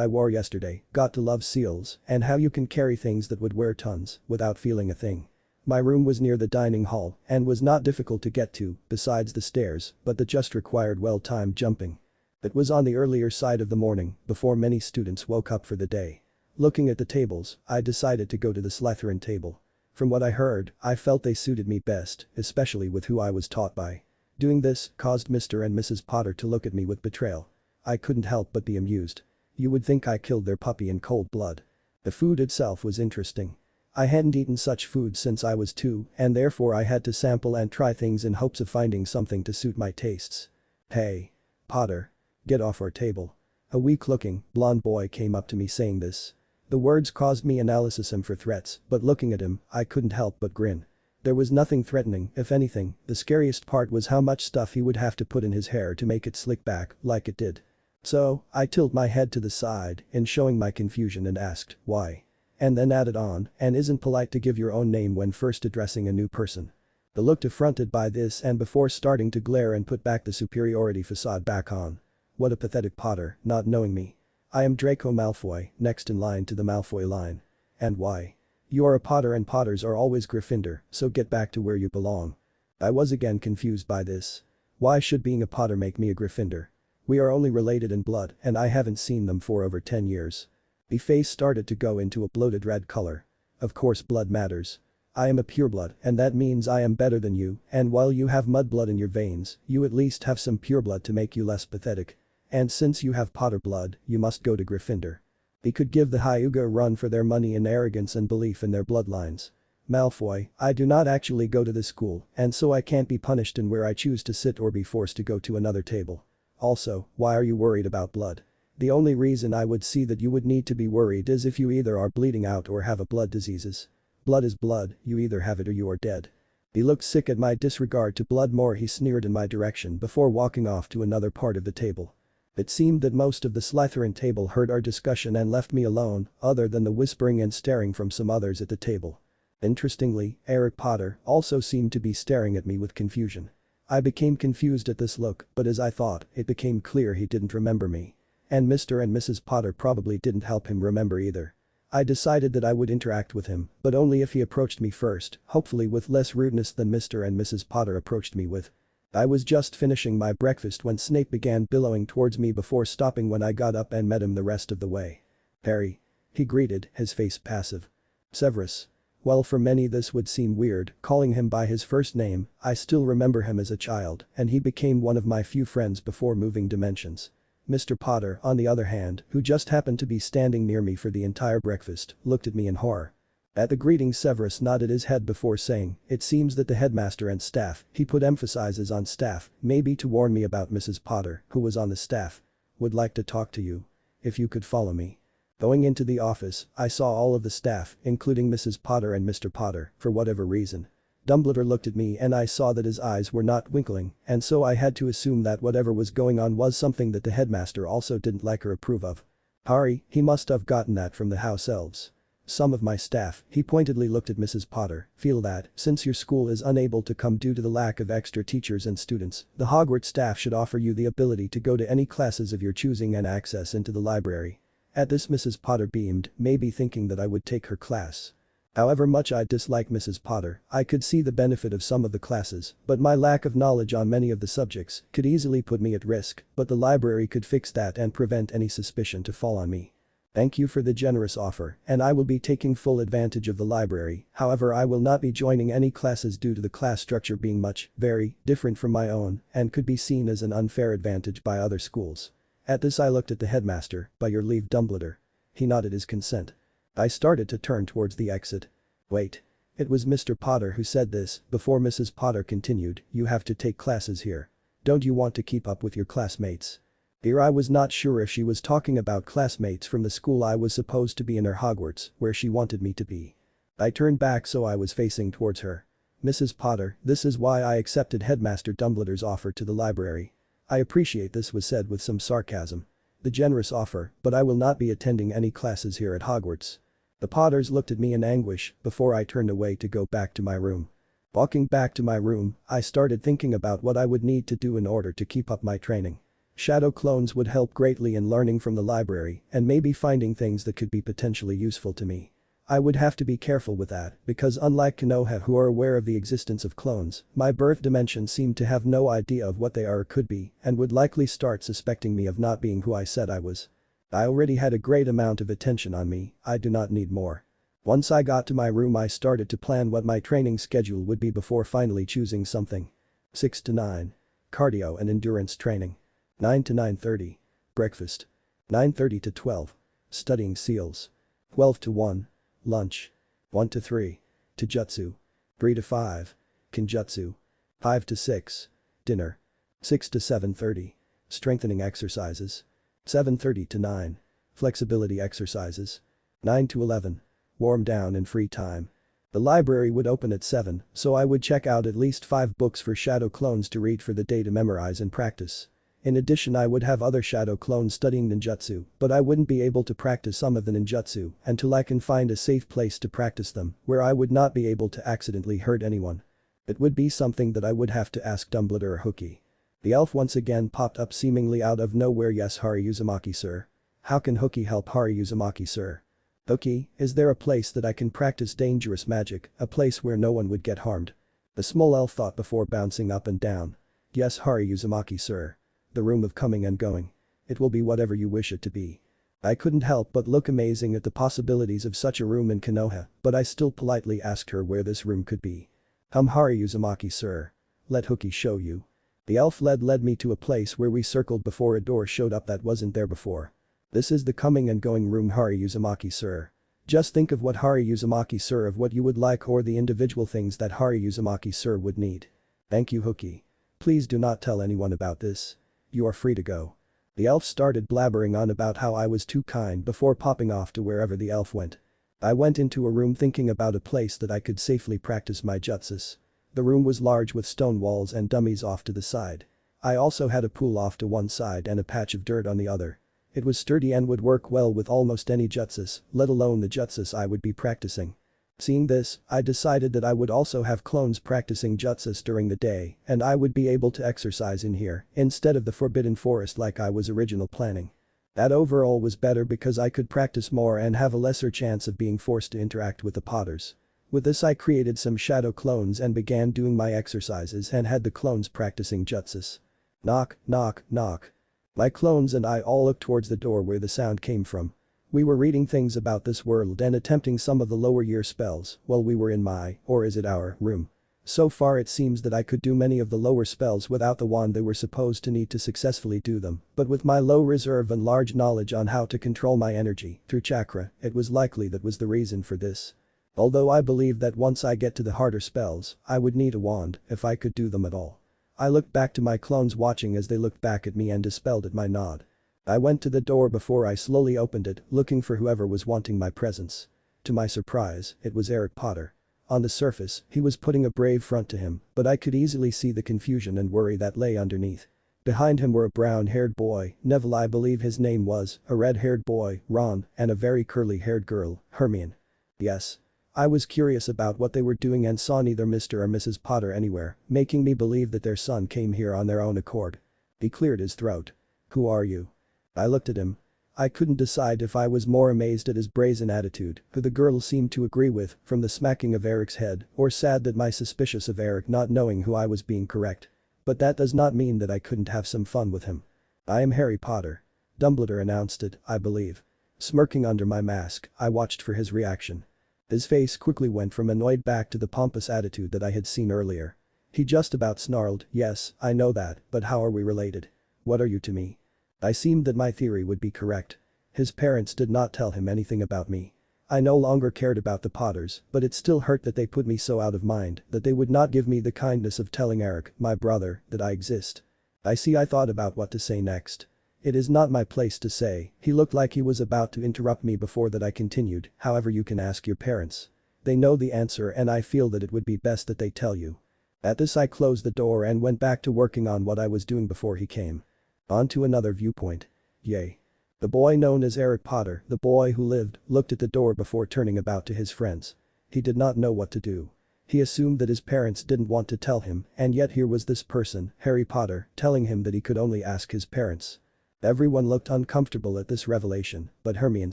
I wore yesterday, got to love seals and how you can carry things that would wear tons without feeling a thing. My room was near the dining hall and was not difficult to get to, besides the stairs, but that just required well-timed jumping. It was on the earlier side of the morning, before many students woke up for the day. Looking at the tables, I decided to go to the Slytherin table. From what I heard, I felt they suited me best, especially with who I was taught by. Doing this caused Mr. and Mrs. Potter to look at me with betrayal. I couldn't help but be amused. You would think I killed their puppy in cold blood. The food itself was interesting. I hadn't eaten such food since I was 2 and therefore I had to sample and try things in hopes of finding something to suit my tastes. "Hey. Potter. Get off our table." A weak-looking, blonde boy came up to me saying this. The words caused me analysis him for threats, but looking at him, I couldn't help but grin. There was nothing threatening, if anything, the scariest part was how much stuff he would have to put in his hair to make it slick back like it did. So, I tilted my head to the side in showing my confusion and asked, "Why?" And then added on, "And isn't polite to give your own name when first addressing a new person." They looked affronted by this and before starting to glare and put back the superiority facade back on. What a pathetic Potter, not knowing me. I am Draco Malfoy, next in line to the Malfoy line. And why? You are a Potter and Potters are always Gryffindor, so get back to where you belong. I was again confused by this. Why should being a Potter make me a Gryffindor? We are only related in blood and I haven't seen them for over 10 years. The face started to go into a bloated red color. Of course blood matters. I am a pureblood and that means I am better than you and while you have mudblood in your veins, you at least have some pureblood to make you less pathetic. And since you have Potter blood, you must go to Gryffindor. They could give the Hyuga a run for their money in arrogance and belief in their bloodlines. Malfoy, I do not actually go to this school and so I can't be punished in where I choose to sit or be forced to go to another table. Also, why are you worried about blood? The only reason I would see that you would need to be worried is if you either are bleeding out or have a blood diseases. Blood is blood, you either have it or you are dead. He looked sick at my disregard to blood more he sneered in my direction before walking off to another part of the table. It seemed that most of the Slytherin table heard our discussion and left me alone, other than the whispering and staring from some others at the table. Interestingly, Eric Potter also seemed to be staring at me with confusion. I became confused at this look, but as I thought, it became clear he didn't remember me. And Mr. and Mrs. Potter probably didn't help him remember either. I decided that I would interact with him, but only if he approached me first, hopefully with less rudeness than Mr. and Mrs. Potter approached me with. I was just finishing my breakfast when Snape began billowing towards me before stopping when I got up and met him the rest of the way. "Harry." He greeted, his face passive. "Severus." While for many this would seem weird, calling him by his first name, I still remember him as a child and he became one of my few friends before moving dimensions. Mr. Potter, on the other hand, who just happened to be standing near me for the entire breakfast, looked at me in horror. At the greeting Severus nodded his head before saying, "It seems that the headmaster and staff," he put emphasis on staff, maybe to warn me about Mrs. Potter, who was on the staff, "would like to talk to you. If you could follow me." Going into the office, I saw all of the staff, including Mrs. Potter and Mr. Potter, for whatever reason. Dumbledore looked at me and I saw that his eyes were not twinkling, and so I had to assume that whatever was going on was something that the headmaster also didn't like or approve of. Harry, he must have gotten that from the house elves. Some of my staff, he pointedly looked at Mrs. Potter, feel that, since your school is unable to come due to the lack of extra teachers and students, the Hogwarts staff should offer you the ability to go to any classes of your choosing and access into the library. At this Mrs. Potter beamed, maybe thinking that I would take her class. However much I dislike Mrs. Potter, I could see the benefit of some of the classes, but my lack of knowledge on many of the subjects could easily put me at risk, but the library could fix that and prevent any suspicion to fall on me. Thank you for the generous offer, and I will be taking full advantage of the library, however I will not be joining any classes due to the class structure being very different from my own and could be seen as an unfair advantage by other schools. At this I looked at the headmaster, "By your leave, Dumbledore." He nodded his consent. I started to turn towards the exit. Wait. It was Mr. Potter who said this, before Mrs. Potter continued, "You have to take classes here. Don't you want to keep up with your classmates?" Here I was not sure if she was talking about classmates from the school I was supposed to be in or Hogwarts, where she wanted me to be. I turned back so I was facing towards her. "Mrs. Potter, this is why I accepted Headmaster Dumbledore's offer to the library. I appreciate this," was said with some sarcasm. "The generous offer, but I will not be attending any classes here at Hogwarts." The Potters looked at me in anguish before I turned away to go back to my room. Walking back to my room, I started thinking about what I would need to do in order to keep up my training. Shadow clones would help greatly in learning from the library and maybe finding things that could be potentially useful to me. I would have to be careful with that because unlike Konoha who are aware of the existence of clones, my birth dimension seemed to have no idea of what they are or could be and would likely start suspecting me of not being who I said I was. I already had a great amount of attention on me, I do not need more. Once I got to my room I started to plan what my training schedule would be before finally choosing something. 6 to 9. Cardio and endurance training. 9 to 9:30. Breakfast. 9:30 to 12. Studying seals. 12 to 1. Lunch. 1 to 3. Taijutsu. 3 to 5. Kenjutsu. 5 to 6. Dinner. 6 to 7:30. Strengthening exercises. 7:30 to 9. Flexibility exercises. 9 to 11. Warm down and free time. The library would open at 7, so I would check out at least 5 books for shadow clones to read for the day to memorize and practice. In addition I would have other shadow clones studying ninjutsu, but I wouldn't be able to practice some of the ninjutsu until I can find a safe place to practice them where I would not be able to accidentally hurt anyone. It would be something that I would have to ask Dumbledore or Hookie. The elf once again popped up seemingly out of nowhere. Yes, Hari Uzumaki sir. How can Hookie help Hari Uzumaki sir? Hookie, is there a place that I can practice dangerous magic, a place where no one would get harmed? The small elf thought before bouncing up and down. Yes, Hari Uzumaki sir. The room of coming and going. It will be whatever you wish it to be. I couldn't help but look amazing at the possibilities of such a room in Konoha, but I still politely asked her where this room could be. Hari Uzumaki sir. Let Hookie show you. The elf led me to a place where we circled before a door showed up that wasn't there before. This is the coming and going room, Hari Uzumaki sir. Just think of what Hari Uzumaki sir of what you would like or the individual things that Hari Uzumaki sir would need. Thank you Hookie. Please do not tell anyone about this. You are free to go. The elf started blabbering on about how I was too kind before popping off to wherever the elf went. I went into a room thinking about a place that I could safely practice my jutsus. The room was large with stone walls and dummies off to the side. I also had a pool off to one side and a patch of dirt on the other. It was sturdy and would work well with almost any jutsus, let alone the jutsus I would be practicing. Seeing this, I decided that I would also have clones practicing jutsus during the day and I would be able to exercise in here instead of the forbidden forest like I was originally planning. That overall was better because I could practice more and have a lesser chance of being forced to interact with the Potters. With this I created some shadow clones and began doing my exercises and had the clones practicing jutsus. Knock, knock, knock. My clones and I all looked towards the door where the sound came from. We were reading things about this world and attempting some of the lower year spells while we were in my, or is it our, room. So far it seems that I could do many of the lower spells without the wand they were supposed to need to successfully do them, but with my low reserve and large knowledge on how to control my energy through chakra, it was likely that was the reason for this. Although I believe that once I get to the harder spells, I would need a wand if I could do them at all. I looked back to my clones watching as they looked back at me and dispelled at my nod. I went to the door before I slowly opened it, looking for whoever was wanting my presence. To my surprise, it was Eric Potter. On the surface, he was putting a brave front to him, but I could easily see the confusion and worry that lay underneath. Behind him were a brown-haired boy, Neville I believe his name was, a red-haired boy, Ron, and a very curly-haired girl, Hermione. Yes. I was curious about what they were doing and saw neither Mr. or Mrs. Potter anywhere, making me believe that their son came here on their own accord. He cleared his throat. Who are you? I looked at him. I couldn't decide if I was more amazed at his brazen attitude, who the girl seemed to agree with, from the smacking of Eric's head, or sad that my suspicious of Eric not knowing who I was being correct. But that does not mean that I couldn't have some fun with him. I am Harry Potter. Dumbledore announced it, I believe. Smirking under my mask, I watched for his reaction. His face quickly went from annoyed back to the pompous attitude that I had seen earlier. He just about snarled, yes, I know that, but how are we related? What are you to me? I seemed that my theory would be correct. His parents did not tell him anything about me. I no longer cared about the Potters, but it still hurt that they put me so out of mind that they would not give me the kindness of telling Eric, my brother, that I exist. I thought about what to say next. It is not my place to say, he looked like he was about to interrupt me before that I continued, however you can ask your parents. They know the answer and I feel that it would be best that they tell you. At this I closed the door and went back to working on what I was doing before he came. On to another viewpoint. Yay. The boy known as Eric Potter, the boy who lived, looked at the door before turning about to his friends. He did not know what to do. He assumed that his parents didn't want to tell him, and yet here was this person, Harry Potter, telling him that he could only ask his parents. Everyone looked uncomfortable at this revelation, but Hermione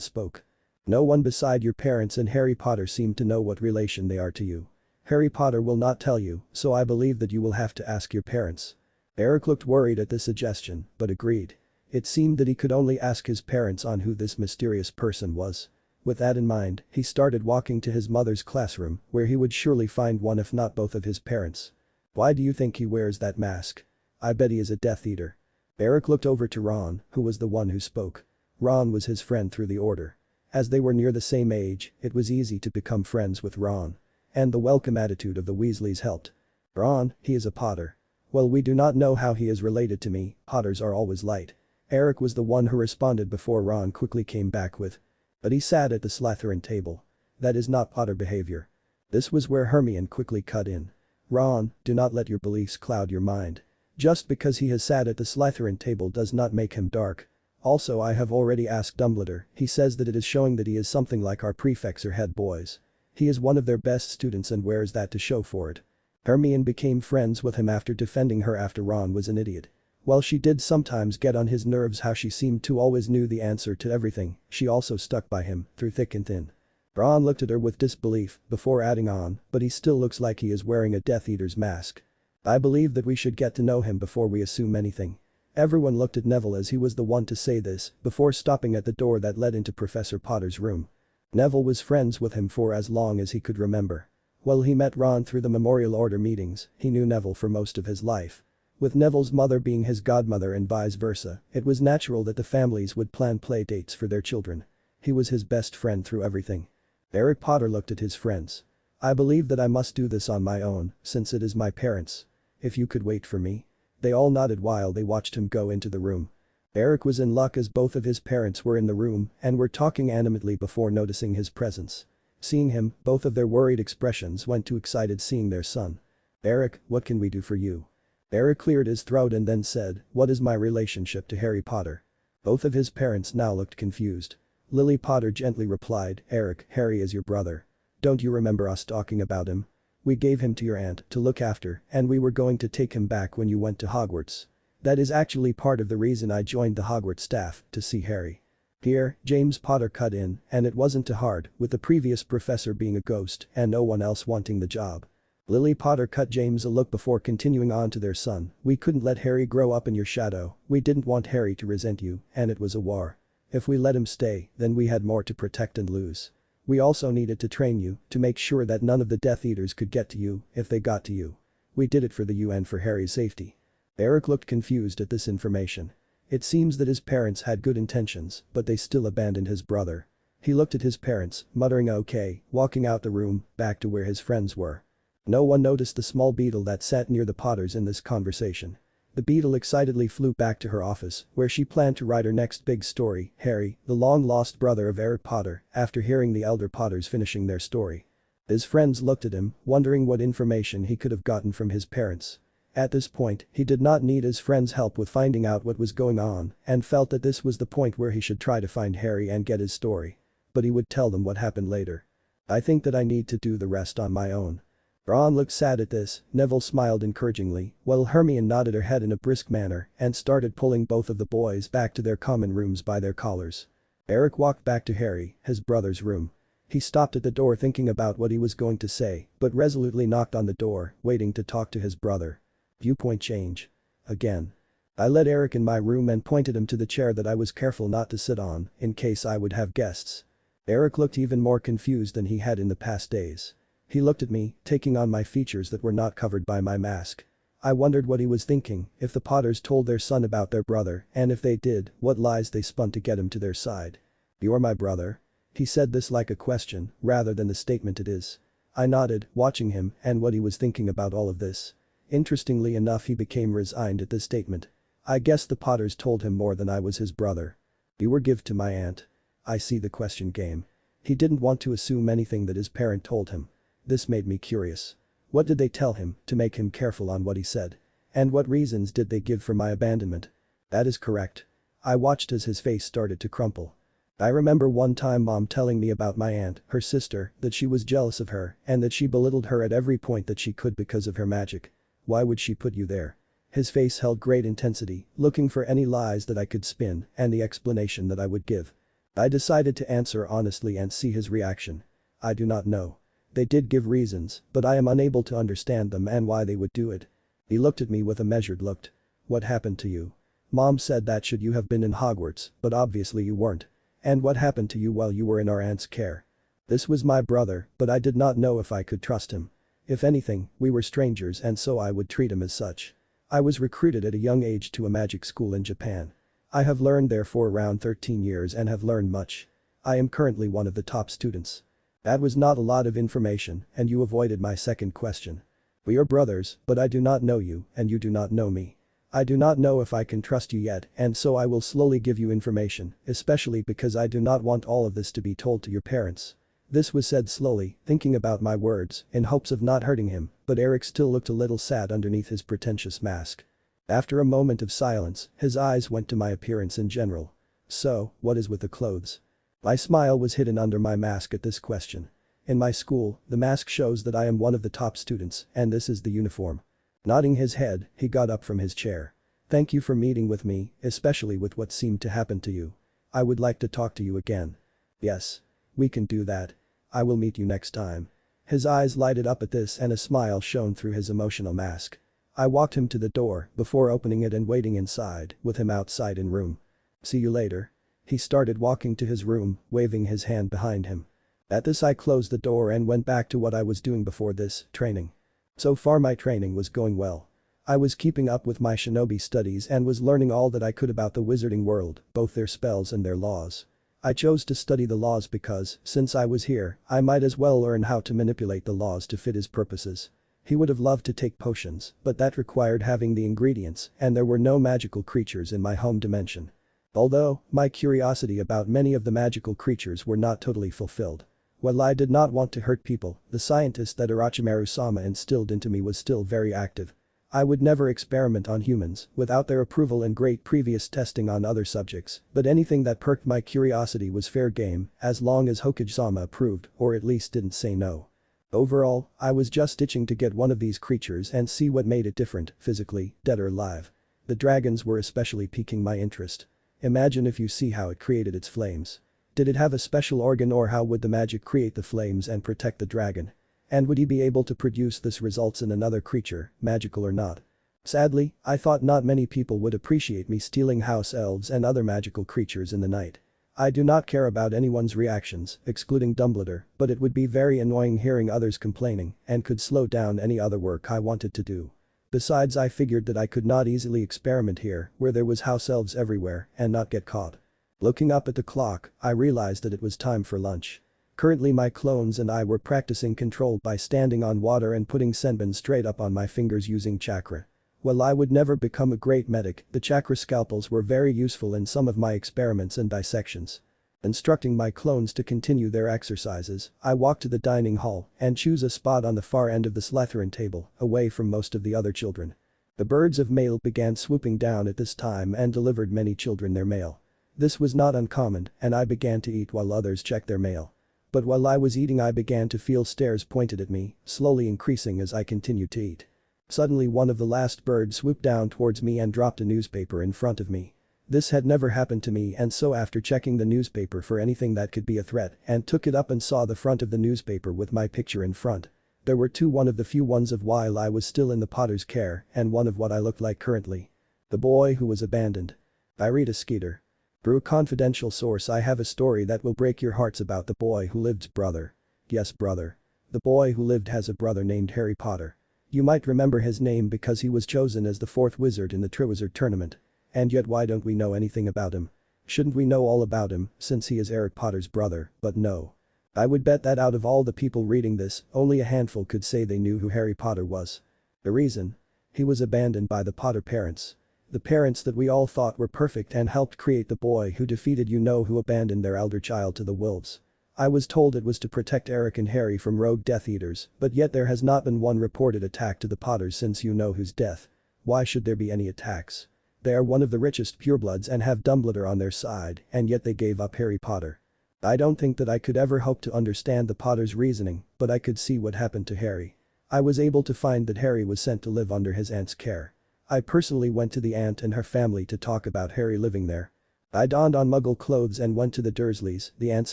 spoke. No one beside your parents and Harry Potter seem to know what relation they are to you. Harry Potter will not tell you, so I believe that you will have to ask your parents. Eric looked worried at this suggestion, but agreed. It seemed that he could only ask his parents on who this mysterious person was. With that in mind, he started walking to his mother's classroom, where he would surely find one if not both of his parents. Why do you think he wears that mask? I bet he is a Death Eater. Eric looked over to Ron, who was the one who spoke. Ron was his friend through the order. As they were near the same age, it was easy to become friends with Ron. And the welcome attitude of the Weasleys helped. Ron, he is a Potter. Well, we do not know how he is related to me, Potters are always light. Eric was the one who responded before Ron quickly came back with. But he sat at the Slytherin table. That is not Potter behavior. This was where Hermione quickly cut in. Ron, do not let your beliefs cloud your mind. Just because he has sat at the Slytherin table does not make him dark. Also, I have already asked Dumbledore, he says that it is showing that he is something like our prefects or head boys. He is one of their best students and wears that to show for it. Hermione became friends with him after defending her after Ron was an idiot. While she did sometimes get on his nerves how she seemed to always knew the answer to everything, she also stuck by him, through thick and thin. Ron looked at her with disbelief before adding on, but he still looks like he is wearing a Death Eater's mask. I believe that we should get to know him before we assume anything. Everyone looked at Neville as he was the one to say this, before stopping at the door that led into Professor Potter's room. Neville was friends with him for as long as he could remember. While he met Ron through the Memorial Order meetings, he knew Neville for most of his life. With Neville's mother being his godmother and vice versa, it was natural that the families would plan play dates for their children. He was his best friend through everything. Eric Potter looked at his friends. I believe that I must do this on my own, since it is my parents. If you could wait for me. They all nodded while they watched him go into the room. Eric was in luck as both of his parents were in the room and were talking animatedly before noticing his presence. Seeing him, both of their worried expressions went to excited seeing their son. Eric, what can we do for you? Eric cleared his throat and then said, what is my relationship to Harry Potter? Both of his parents now looked confused. Lily Potter gently replied, Eric, Harry is your brother. Don't you remember us talking about him? We gave him to your aunt to look after and we were going to take him back when you went to Hogwarts. That is actually part of the reason I joined the Hogwarts staff, to see Harry. Here, James Potter cut in, and it wasn't too hard, with the previous professor being a ghost and no one else wanting the job. Lily Potter cut James a look before continuing on to their son, we couldn't let Harry grow up in your shadow, we didn't want Harry to resent you, and it was a war. If we let him stay, then we had more to protect and lose. We also needed to train you, to make sure that none of the Death Eaters could get to you, if they got to you. We did it for you and for Harry's safety. Eric looked confused at this information. It seems that his parents had good intentions, but they still abandoned his brother. He looked at his parents, muttering okay, walking out the room, back to where his friends were. No one noticed the small beetle that sat near the Potters in this conversation. The beetle excitedly flew back to her office, where she planned to write her next big story, Harry, the long-lost brother of Eric Potter, after hearing the elder Potters finishing their story. His friends looked at him, wondering what information he could have gotten from his parents. At this point, he did not need his friends' help with finding out what was going on and felt that this was the point where he should try to find Harry and get his story. But he would tell them what happened later. I think that I need to do the rest on my own. Ron looked sad at this, Neville smiled encouragingly, while Hermione nodded her head in a brisk manner and started pulling both of the boys back to their common rooms by their collars. Eric walked back to Harry, his brother's room. He stopped at the door thinking about what he was going to say, but resolutely knocked on the door, waiting to talk to his brother. Viewpoint change. Again. I led Eric in my room and pointed him to the chair that I was careful not to sit on, in case I would have guests. Eric looked even more confused than he had in the past days. He looked at me, taking on my features that were not covered by my mask. I wondered what he was thinking, if the Potters told their son about their brother, and if they did, what lies they spun to get him to their side. You're my brother? He said this like a question, rather than the statement it is. I nodded, watching him and what he was thinking about all of this. Interestingly enough, he became resigned at this statement. I guess the Potters told him more than I was his brother. You were give to my aunt. I see the question game. He didn't want to assume anything that his parent told him. This made me curious. What did they tell him to make him careful on what he said? And what reasons did they give for my abandonment? That is correct. I watched as his face started to crumple. I remember one time mom telling me about my aunt, her sister, that she was jealous of her and that she belittled her at every point that she could because of her magic. Why would she put you there? His face held great intensity, looking for any lies that I could spin and the explanation that I would give. I decided to answer honestly and see his reaction. I do not know. They did give reasons, but I am unable to understand them and why they would do it. He looked at me with a measured look. What happened to you? Mom said that should you have been in Hogwarts, but obviously you weren't. And what happened to you while you were in our aunt's care? This was my brother, but I did not know if I could trust him. If anything, we were strangers and so I would treat him as such. I was recruited at a young age to a magic school in Japan. I have learned there for around 13 years and have learned much. I am currently one of the top students. That was not a lot of information and you avoided my second question. We are brothers, but I do not know you and you do not know me. I do not know if I can trust you yet and so I will slowly give you information, especially because I do not want all of this to be told to your parents. This was said slowly, thinking about my words, in hopes of not hurting him, but Eric still looked a little sad underneath his pretentious mask. After a moment of silence, his eyes went to my appearance in general. So, what is with the clothes? My smile was hidden under my mask at this question. In my school, the mask shows that I am one of the top students and this is the uniform. Nodding his head, he got up from his chair. Thank you for meeting with me, especially with what seemed to happen to you. I would like to talk to you again. Yes. We can do that. I will meet you next time. His eyes lighted up at this and a smile shone through his emotional mask. I walked him to the door before opening it and waiting inside, with him outside in room. See you later. He started walking to his room, waving his hand behind him. At this I closed the door and went back to what I was doing before this, training. So far my training was going well. I was keeping up with my shinobi studies and was learning all that I could about the wizarding world, both their spells and their laws. I chose to study the laws because, since I was here, I might as well learn how to manipulate the laws to fit his purposes. He would have loved to take potions, but that required having the ingredients and there were no magical creatures in my home dimension. Although, my curiosity about many of the magical creatures were not totally fulfilled. While I did not want to hurt people, the scientist that Orochimaru-sama instilled into me was still very active. I would never experiment on humans without their approval and great previous testing on other subjects, but anything that perked my curiosity was fair game as long as Hokage-sama approved or at least didn't say no. Overall, I was just itching to get one of these creatures and see what made it different, physically, dead or alive. The dragons were especially piquing my interest. Imagine if you see how it created its flames. Did it have a special organ or how would the magic create the flames and protect the dragon? And would he be able to produce this results in another creature, magical or not? Sadly, I thought not many people would appreciate me stealing house elves and other magical creatures in the night. I do not care about anyone's reactions, excluding Dumbledore, but it would be very annoying hearing others complaining and could slow down any other work I wanted to do. Besides I figured that I could not easily experiment here where there was house elves everywhere and not get caught. Looking up at the clock, I realized that it was time for lunch. Currently my clones and I were practicing control by standing on water and putting senbon straight up on my fingers using chakra. While I would never become a great medic, the chakra scalpels were very useful in some of my experiments and dissections. Instructing my clones to continue their exercises, I walked to the dining hall and choose a spot on the far end of the Slytherin table, away from most of the other children. The birds of mail began swooping down at this time and delivered many children their mail. This was not uncommon and I began to eat while others checked their mail. But while I was eating I began to feel stares pointed at me, slowly increasing as I continued to eat. Suddenly one of the last birds swooped down towards me and dropped a newspaper in front of me. This had never happened to me and so after checking the newspaper for anything that could be a threat and took it up and saw the front of the newspaper with my picture in front. There were two, one of the few ones of while I was still in the Potter's care and one of what I looked like currently. The boy who was abandoned. I read a Skeeter. Through a confidential source I have a story that will break your hearts about the boy who lived's brother. Yes, brother. The boy who lived has a brother named Harry Potter. You might remember his name because he was chosen as the fourth wizard in the Triwizard Tournament. And yet why don't we know anything about him? Shouldn't we know all about him since he is Eric Potter's brother, but no. I would bet that out of all the people reading this, only a handful could say they knew who Harry Potter was. The reason? He was abandoned by the Potter parents. The parents that we all thought were perfect and helped create the boy who defeated who abandoned their elder child to the wolves. I was told it was to protect Eric and Harry from rogue Death Eaters, but yet there has not been one reported attack to the Potters since who's death. Why should there be any attacks? They are one of the richest purebloods and have Dumbledore on their side, and yet they gave up Harry Potter. I don't think that I could ever hope to understand the Potter's reasoning, but I could see what happened to Harry. I was able to find that Harry was sent to live under his aunt's care. I personally went to the aunt and her family to talk about Harry living there. I donned on Muggle clothes and went to the Dursleys, the aunt's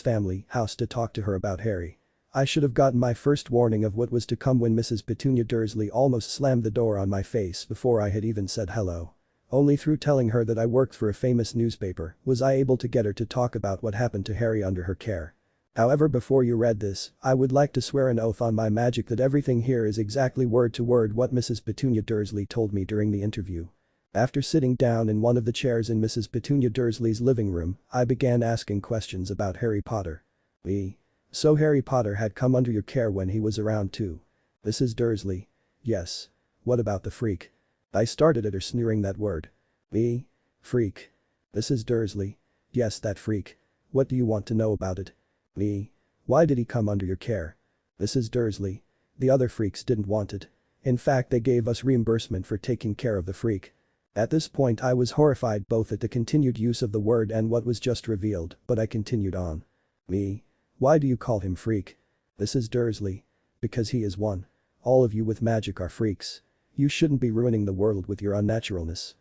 family, house to talk to her about Harry. I should have gotten my first warning of what was to come when Mrs. Petunia Dursley almost slammed the door on my face before I had even said hello. Only through telling her that I worked for a famous newspaper was I able to get her to talk about what happened to Harry under her care. However, before you read this, I would like to swear an oath on my magic that everything here is exactly word to word what Mrs. Petunia Dursley told me during the interview. After sitting down in one of the chairs in Mrs. Petunia Dursley's living room, I began asking questions about Harry Potter. So Harry Potter had come under your care when he was around too. Mrs. Dursley. Yes. What about the freak? I started at her, sneering that word. Freak. Mrs. Dursley. Yes, that freak. What do you want to know about it? Why did he come under your care? Mrs. Dursley. The other freaks didn't want it. In fact, they gave us reimbursement for taking care of the freak. At this point I was horrified both at the continued use of the word and what was just revealed, but I continued on. Why do you call him freak? Mrs. Dursley. Because he is one. All of you with magic are freaks. You shouldn't be ruining the world with your unnaturalness.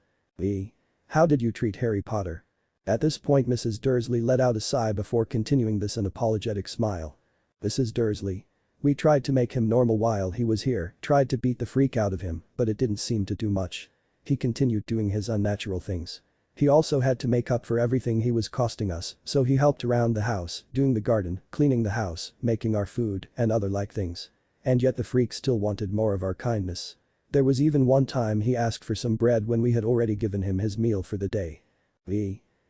How did you treat Harry Potter? At this point Mrs. Dursley let out a sigh before continuing this an apologetic smile. Mrs. Dursley. We tried to make him normal while he was here, tried to beat the freak out of him, but it didn't seem to do much. He continued doing his unnatural things. He also had to make up for everything he was costing us, so he helped around the house, doing the garden, cleaning the house, making our food, and other like things. And yet the freak still wanted more of our kindness. There was even one time he asked for some bread when we had already given him his meal for the day.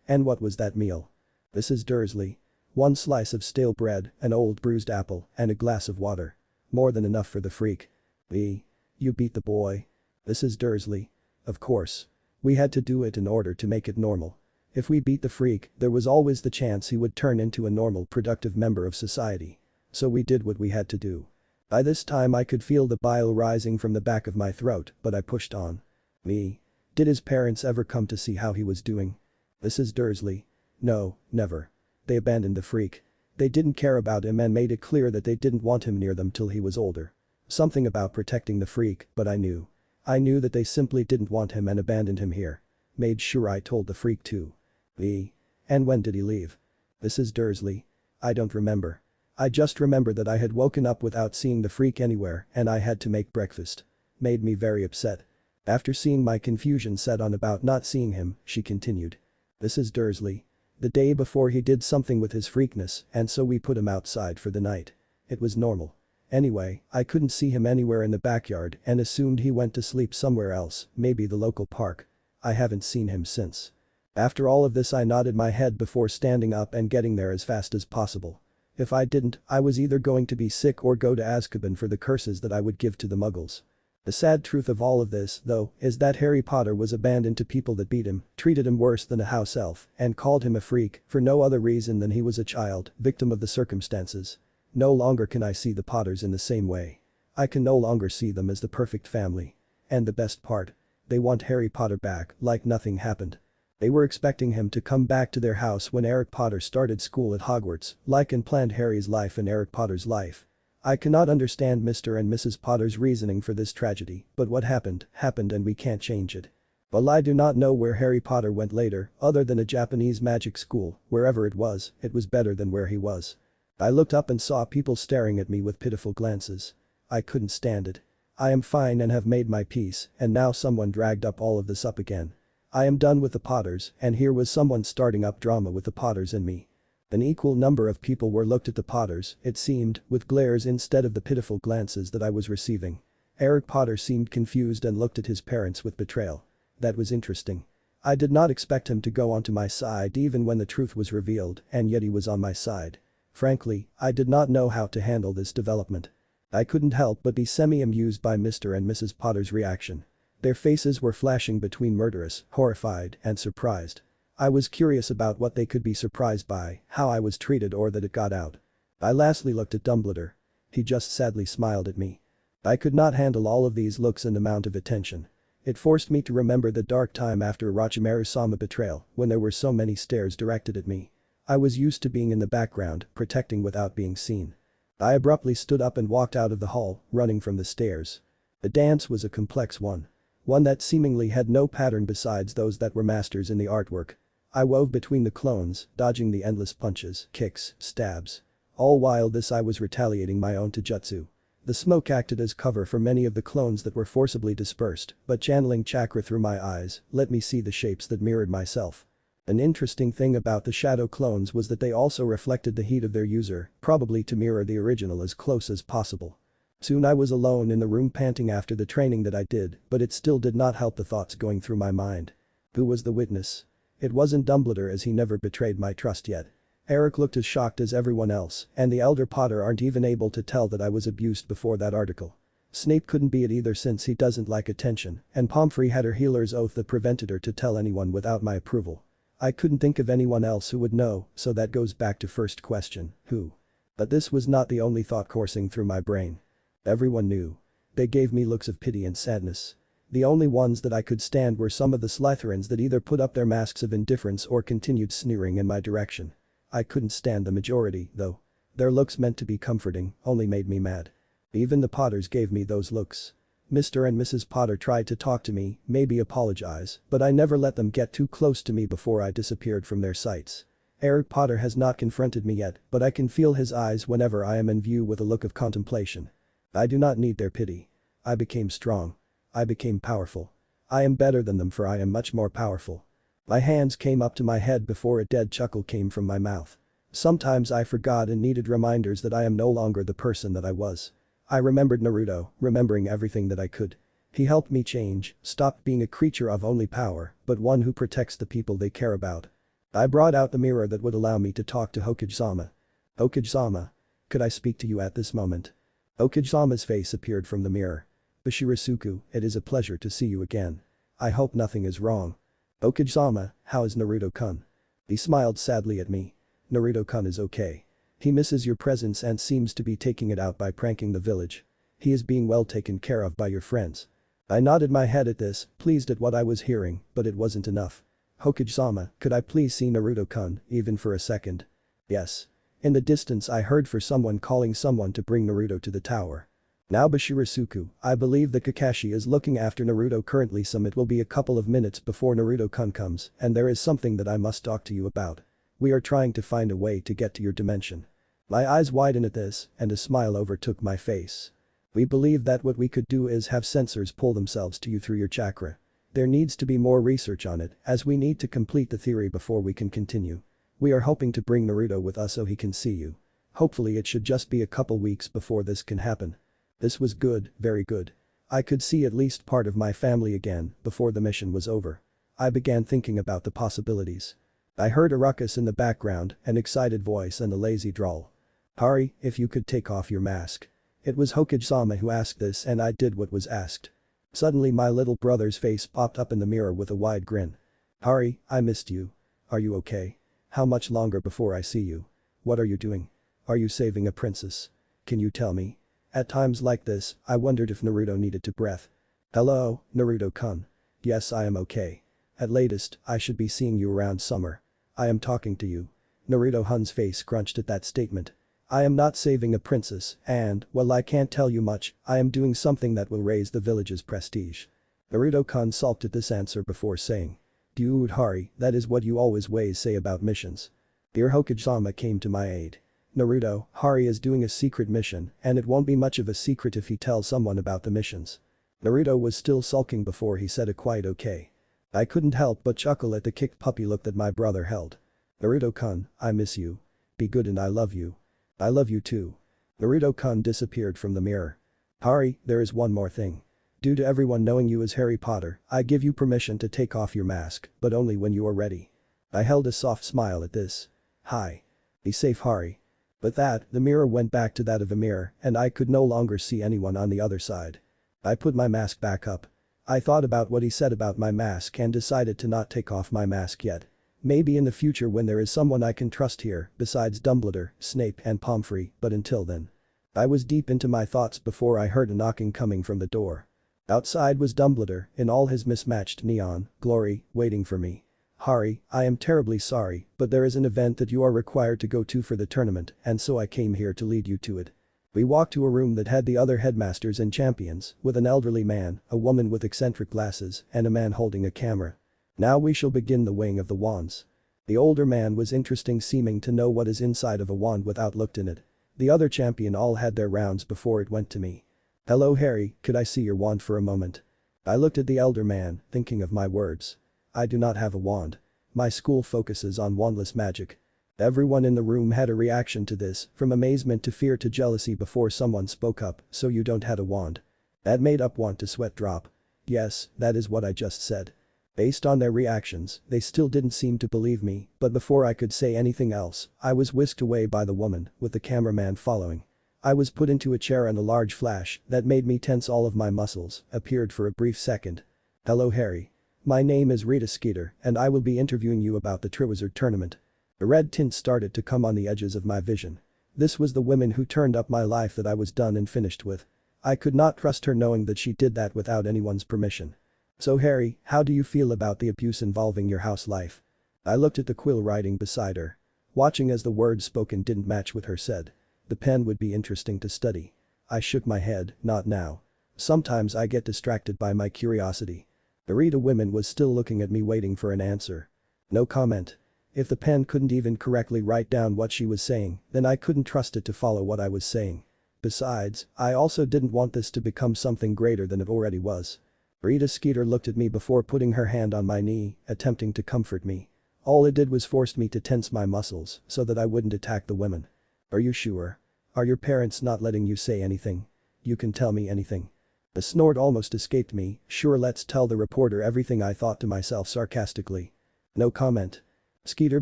And what was that meal? Mrs. Dursley. One slice of stale bread, an old bruised apple, and a glass of water. More than enough for the freak. You beat the boy. Mrs. Dursley. Of course. We had to do it in order to make it normal. If we beat the freak, there was always the chance he would turn into a normal, productive member of society. So we did what we had to do. By this time I could feel the bile rising from the back of my throat, but I pushed on. Did his parents ever come to see how he was doing? Mrs. Dursley. No, never. They abandoned the freak. They didn't care about him and made it clear that they didn't want him near them till he was older. Something about protecting the freak, but I knew. I knew that they simply didn't want him and abandoned him here. Made sure I told the freak too. And when did he leave? Mrs. Dursley. I don't remember. I just remember that I had woken up without seeing the freak anywhere and I had to make breakfast. Made me very upset. After seeing my confusion set on about not seeing him, she continued. Mrs. Dursley. The day before he did something with his freakness and so we put him outside for the night. It was normal. Anyway, I couldn't see him anywhere in the backyard and assumed he went to sleep somewhere else, maybe the local park. I haven't seen him since. After all of this I nodded my head before standing up and getting there as fast as possible. If I didn't, I was either going to be sick or go to Azkaban for the curses that I would give to the Muggles. The sad truth of all of this, though, is that Harry Potter was abandoned to people that beat him, treated him worse than a house elf, and called him a freak for no other reason than he was a child, victim of the circumstances. No longer can I see the Potters in the same way. I can no longer see them as the perfect family. And the best part? They want Harry Potter back, like nothing happened. They were expecting him to come back to their house when Eric Potter started school at Hogwarts, like and planned Harry's life and Eric Potter's life. I cannot understand Mr. and Mrs. Potter's reasoning for this tragedy, but what happened, happened and we can't change it. While I do not know where Harry Potter went later, other than a Japanese magic school, wherever it was better than where he was. I looked up and saw people staring at me with pitiful glances. I couldn't stand it. I am fine and have made my peace, and now someone dragged up all of this up again. I am done with the Potters, and here was someone starting up drama with the Potters and me. An equal number of people were looked at the Potters, it seemed, with glares instead of the pitiful glances that I was receiving. Eric Potter seemed confused and looked at his parents with betrayal. That was interesting. I did not expect him to go onto my side even when the truth was revealed, and yet he was on my side. Frankly, I did not know how to handle this development. I couldn't help but be semi-amused by Mr. and Mrs. Potter's reaction. Their faces were flashing between murderous, horrified, and surprised. I was curious about what they could be surprised by, how I was treated or that it got out. I lastly looked at Dumbledore. He just sadly smiled at me. I could not handle all of these looks and amount of attention. It forced me to remember the dark time after Orochimaru-sama betrayal when there were so many stares directed at me. I was used to being in the background, protecting without being seen. I abruptly stood up and walked out of the hall, running from the stairs. The dance was a complex one. One that seemingly had no pattern besides those that were masters in the artwork. I wove between the clones, dodging the endless punches, kicks, stabs. All while this I was retaliating my own taijutsu. The smoke acted as cover for many of the clones that were forcibly dispersed, but channeling chakra through my eyes let me see the shapes that mirrored myself. An interesting thing about the shadow clones was that they also reflected the heat of their user, probably to mirror the original as close as possible. Soon I was alone in the room panting after the training that I did, but it still did not help the thoughts going through my mind. Who was the witness? It wasn't Dumbledore, as he never betrayed my trust yet. Eric looked as shocked as everyone else, and the Elder Potter aren't even able to tell that I was abused before that article. Snape couldn't be it either since he doesn't like attention, and Pomfrey had her healer's oath that prevented her to tell anyone without my approval. I couldn't think of anyone else who would know, so that goes back to first question, who? But this was not the only thought coursing through my brain. Everyone knew. They gave me looks of pity and sadness. The only ones that I could stand were some of the Slytherins that either put up their masks of indifference or continued sneering in my direction. I couldn't stand the majority, though. Their looks meant to be comforting only made me mad. Even the Potters gave me those looks. Mr. and Mrs. Potter tried to talk to me, maybe apologize, but I never let them get too close to me before I disappeared from their sights. Eric Potter has not confronted me yet, but I can feel his eyes whenever I am in view with a look of contemplation. I do not need their pity. I became strong. I became powerful. I am better than them, for I am much more powerful. My hands came up to my head before a dead chuckle came from my mouth. Sometimes I forgot and needed reminders that I am no longer the person that I was. I remembered Naruto, remembering everything that I could. He helped me change, stopped being a creature of only power, but one who protects the people they care about. I brought out the mirror that would allow me to talk to Hokage-sama. Hokage-sama. Could I speak to you at this moment? Hokage-sama's face appeared from the mirror. Bashirasuku, it is a pleasure to see you again. I hope nothing is wrong. Hokage-sama, how is Naruto-kun? He smiled sadly at me. Naruto-kun is okay. He misses your presence and seems to be taking it out by pranking the village. He is being well taken care of by your friends. I nodded my head at this, pleased at what I was hearing, but it wasn't enough. Hokage-sama, could I please see Naruto-kun, even for a second? Yes. In the distance I heard for someone calling someone to bring Naruto to the tower. Now Bashirasuku, I believe that Kakashi is looking after Naruto currently. It will be a couple of minutes before Naruto-kun comes, and there is something that I must talk to you about. We are trying to find a way to get to your dimension. My eyes widened at this, and a smile overtook my face. We believe that what we could do is have sensors pull themselves to you through your chakra. There needs to be more research on it, as we need to complete the theory before we can continue. We are hoping to bring Naruto with us so he can see you. Hopefully it should just be a couple weeks before this can happen. This was good, very good. I could see at least part of my family again before the mission was over. I began thinking about the possibilities. I heard a ruckus in the background, an excited voice and a lazy drawl. Hari, if you could take off your mask. It was Hokage-sama who asked this, and I did what was asked. Suddenly my little brother's face popped up in the mirror with a wide grin. Hari, I missed you. Are you okay? How much longer before I see you? What are you doing? Are you saving a princess? Can you tell me? At times like this, I wondered if Naruto needed to breath. Hello, Naruto-kun. Yes, I am okay. At latest, I should be seeing you around summer. I am talking to you. Naruto-hun's face scrunched at that statement. I am not saving a princess, and, well, I can't tell you much, I am doing something that will raise the village's prestige. Naruto-kun sulked at this answer before saying. Dude Hari, that is what you always say about missions. Dear Hokage-sama came to my aid. Naruto, Hari is doing a secret mission, and it won't be much of a secret if he tells someone about the missions. Naruto was still sulking before he said a quiet okay. I couldn't help but chuckle at the kicked puppy look that my brother held. Naruto-kun, I miss you. Be good and I love you. I love you too. Naruto-kun disappeared from the mirror. Hari, there is one more thing. Due to everyone knowing you as Harry Potter, I give you permission to take off your mask, but only when you are ready. I held a soft smile at this. Hi. Be safe, Hari. But the mirror went back to that of a mirror, and I could no longer see anyone on the other side. I put my mask back up. I thought about what he said about my mask and decided to not take off my mask yet. Maybe in the future when there is someone I can trust here, besides Dumbledore, Snape and Pomfrey, but until then. I was deep into my thoughts before I heard a knocking coming from the door. Outside was Dumbledore in all his mismatched neon glory, waiting for me. Harry, I am terribly sorry, but there is an event that you are required to go to for the tournament, and so I came here to lead you to it. We walked to a room that had the other headmasters and champions, with an elderly man, a woman with eccentric glasses, and a man holding a camera. Now we shall begin the weighing of the wands. The older man was interesting, seeming to know what is inside of a wand without looked in it. The other champion all had their rounds before it went to me. Hello Harry, could I see your wand for a moment? I looked at the elder man, thinking of my words. I do not have a wand. My school focuses on wandless magic. Everyone in the room had a reaction to this, from amazement to fear to jealousy before someone spoke up, so you don't have a wand. That made up want to sweat drop. Yes, that is what I just said. Based on their reactions, they still didn't seem to believe me, but before I could say anything else, I was whisked away by the woman, with the cameraman following. I was put into a chair and a large flash that made me tense all of my muscles appeared for a brief second. Hello Harry. My name is Rita Skeeter and I will be interviewing you about the Triwizard Tournament. A red tint started to come on the edges of my vision. This was the woman who turned up my life that I was done and finished with. I could not trust her knowing that she did that without anyone's permission. So Harry, how do you feel about the abuse involving your house life? I looked at the quill writing beside her. Watching as the words spoken didn't match with her said. The pen would be interesting to study. I shook my head, not now. Sometimes I get distracted by my curiosity. The Rita woman was still looking at me waiting for an answer. No comment. If the pen couldn't even correctly write down what she was saying, then I couldn't trust it to follow what I was saying. Besides, I also didn't want this to become something greater than it already was. Rita Skeeter looked at me before putting her hand on my knee, attempting to comfort me. All it did was force me to tense my muscles so that I wouldn't attack the women. Are you sure? Are your parents not letting you say anything? You can tell me anything. A snort almost escaped me. Sure, let's tell the reporter everything, I thought to myself sarcastically. No comment. Skeeter